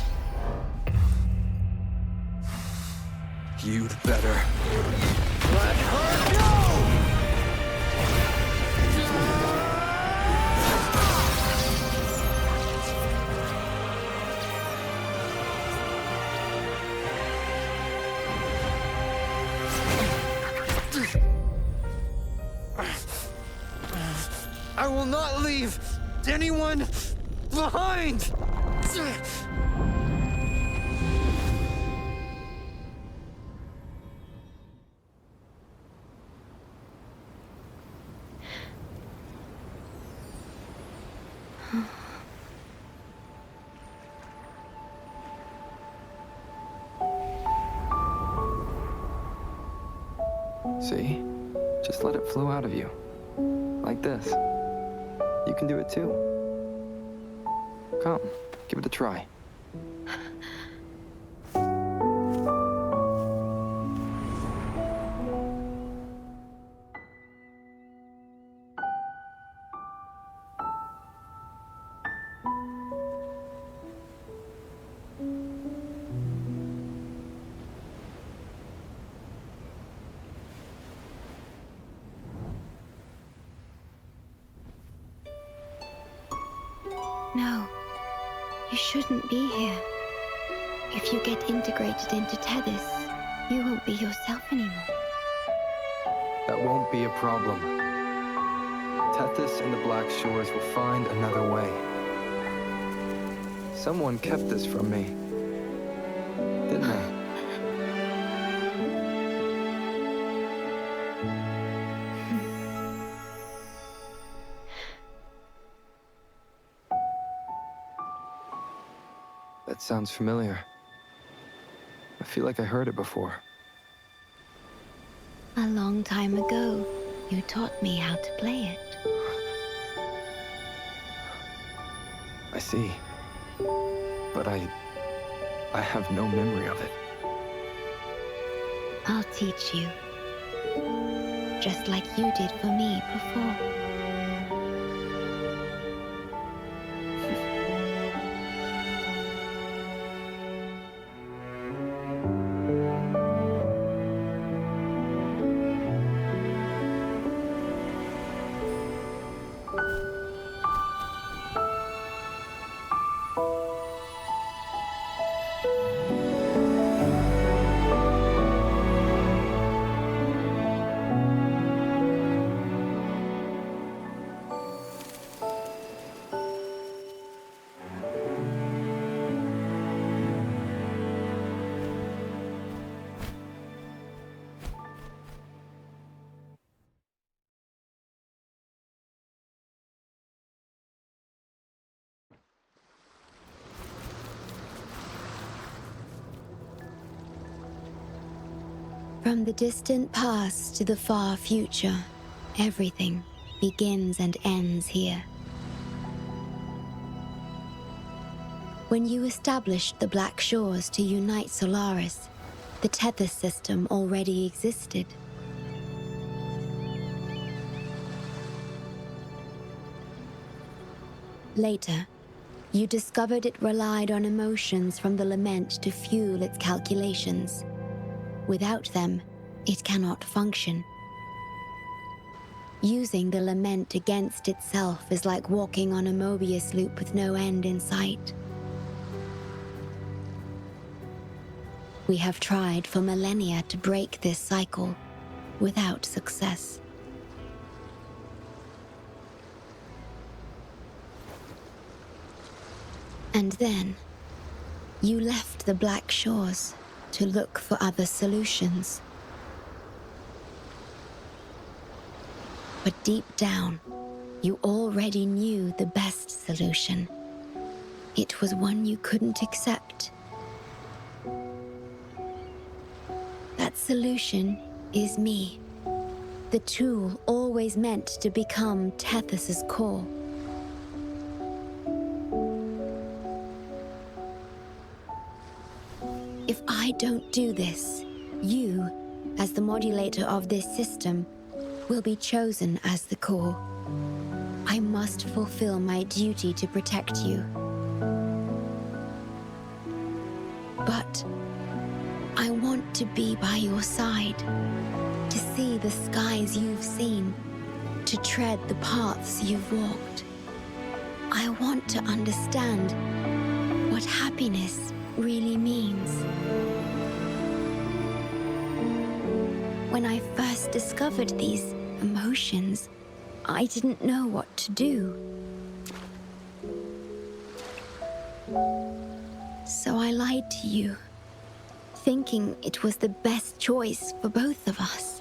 You'd better. Let her go! I will not leave anyone behind! See? Just let it flow out of you. Like this. You can do it too. Come, give it a try. No, you shouldn't be here. If you get integrated into Tethys, you won't be yourself anymore. That won't be a problem. Tethys and the Black Shores will find another way. Someone kept this from me, didn't they? That sounds familiar. I feel like I heard it before. A long time ago, you taught me how to play it. I see. But I have no memory of it. I'll teach you. Just like you did for me before. From the distant past to the far future, everything begins and ends here. When you established the Black Shores to unite Solaris, the Tethys system already existed. Later, you discovered it relied on emotions from the lament to fuel its calculations. Without them, it cannot function. Using the lament against itself is like walking on a Mobius loop with no end in sight. We have tried for millennia to break this cycle, without success. And then, you left the Black Shores to look for other solutions. But deep down, you already knew the best solution. It was one you couldn't accept. That solution is me, the tool always meant to become Tethys' core. If I don't do this, you, as the modulator of this system, will be chosen as the core. I must fulfill my duty to protect you. But I want to be by your side, to see the skies you've seen, to tread the paths you've walked. I want to understand what happiness really means. When I first discovered these emotions, I didn't know what to do. So I lied to you, thinking it was the best choice for both of us.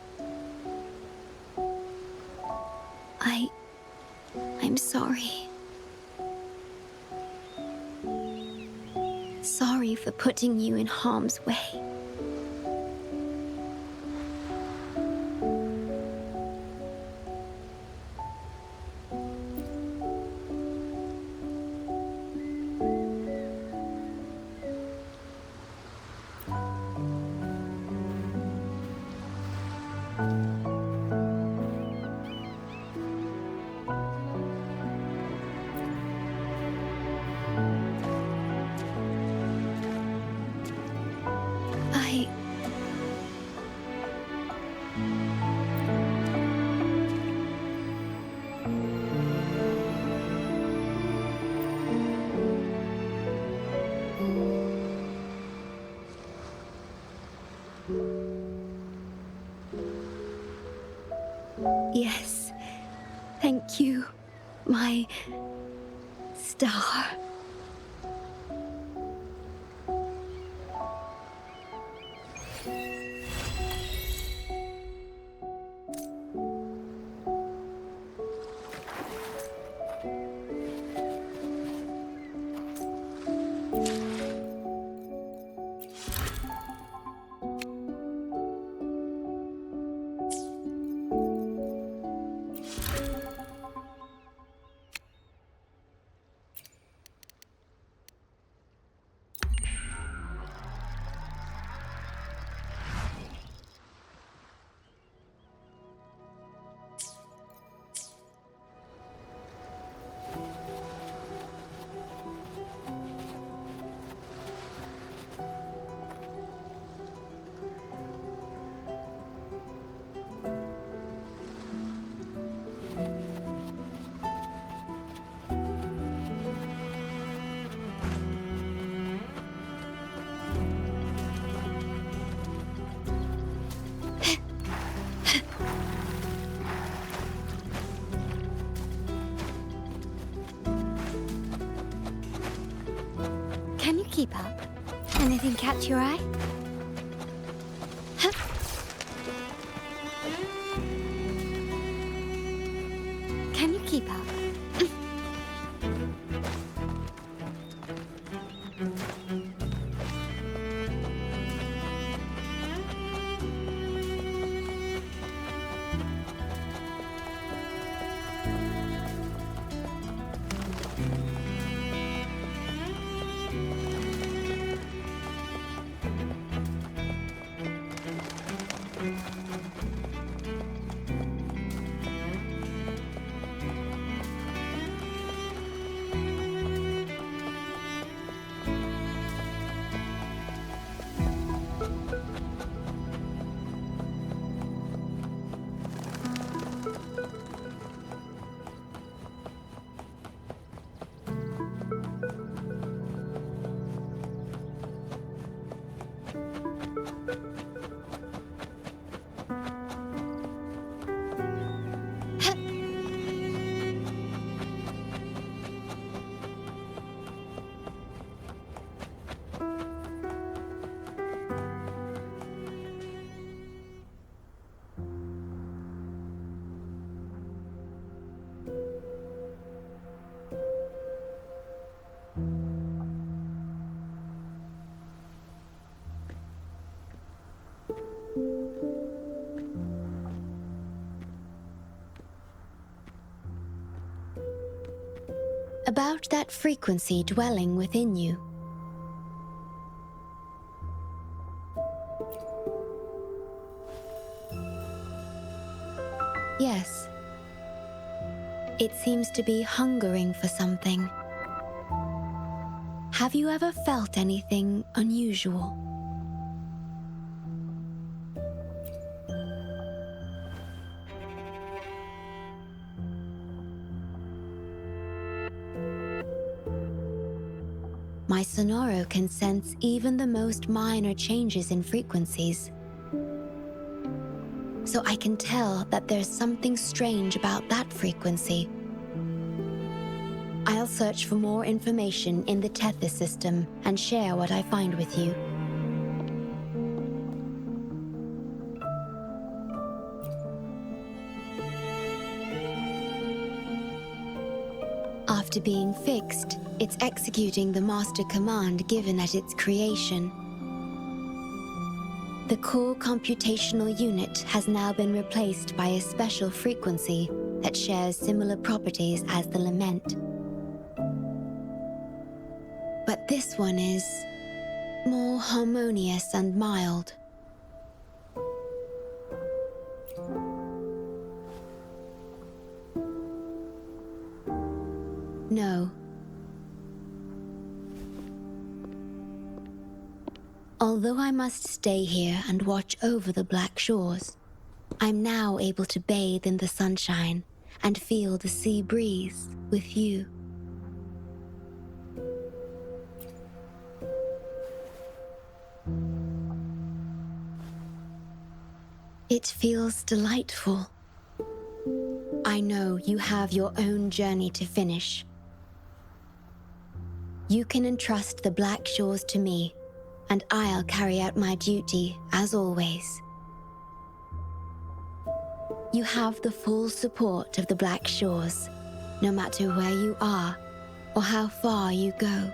I'm sorry. Sorry for putting you in harm's way. Yes, thank you, my star. Can you keep up? Anything catch your eye? Huh? Can you keep up? about that frequency dwelling within you. Yes. It seems to be hungering for something. Have you ever felt anything unusual? My Sonoro can sense even the most minor changes in frequencies. So I can tell that there's something strange about that frequency. I'll search for more information in the Tethys system and share what I find with you. After being fixed, it's executing the master command given at its creation. The core computational unit has now been replaced by a special frequency that shares similar properties as the lament. But this one is more harmonious and mild. No. Although I must stay here and watch over the Black Shores, I'm now able to bathe in the sunshine and feel the sea breeze with you. It feels delightful. I know you have your own journey to finish. You can entrust the Black Shores to me, and I'll carry out my duty as always. You have the full support of the Black Shores, no matter where you are or how far you go.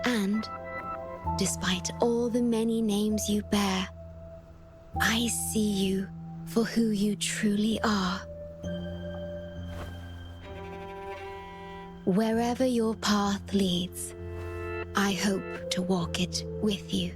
And, despite all the many names you bear, I see you for who you truly are. Wherever your path leads, I hope to walk it with you.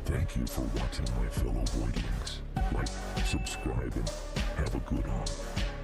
Thank you for watching, my fellow Voidlings. Like, subscribe, and have a good one.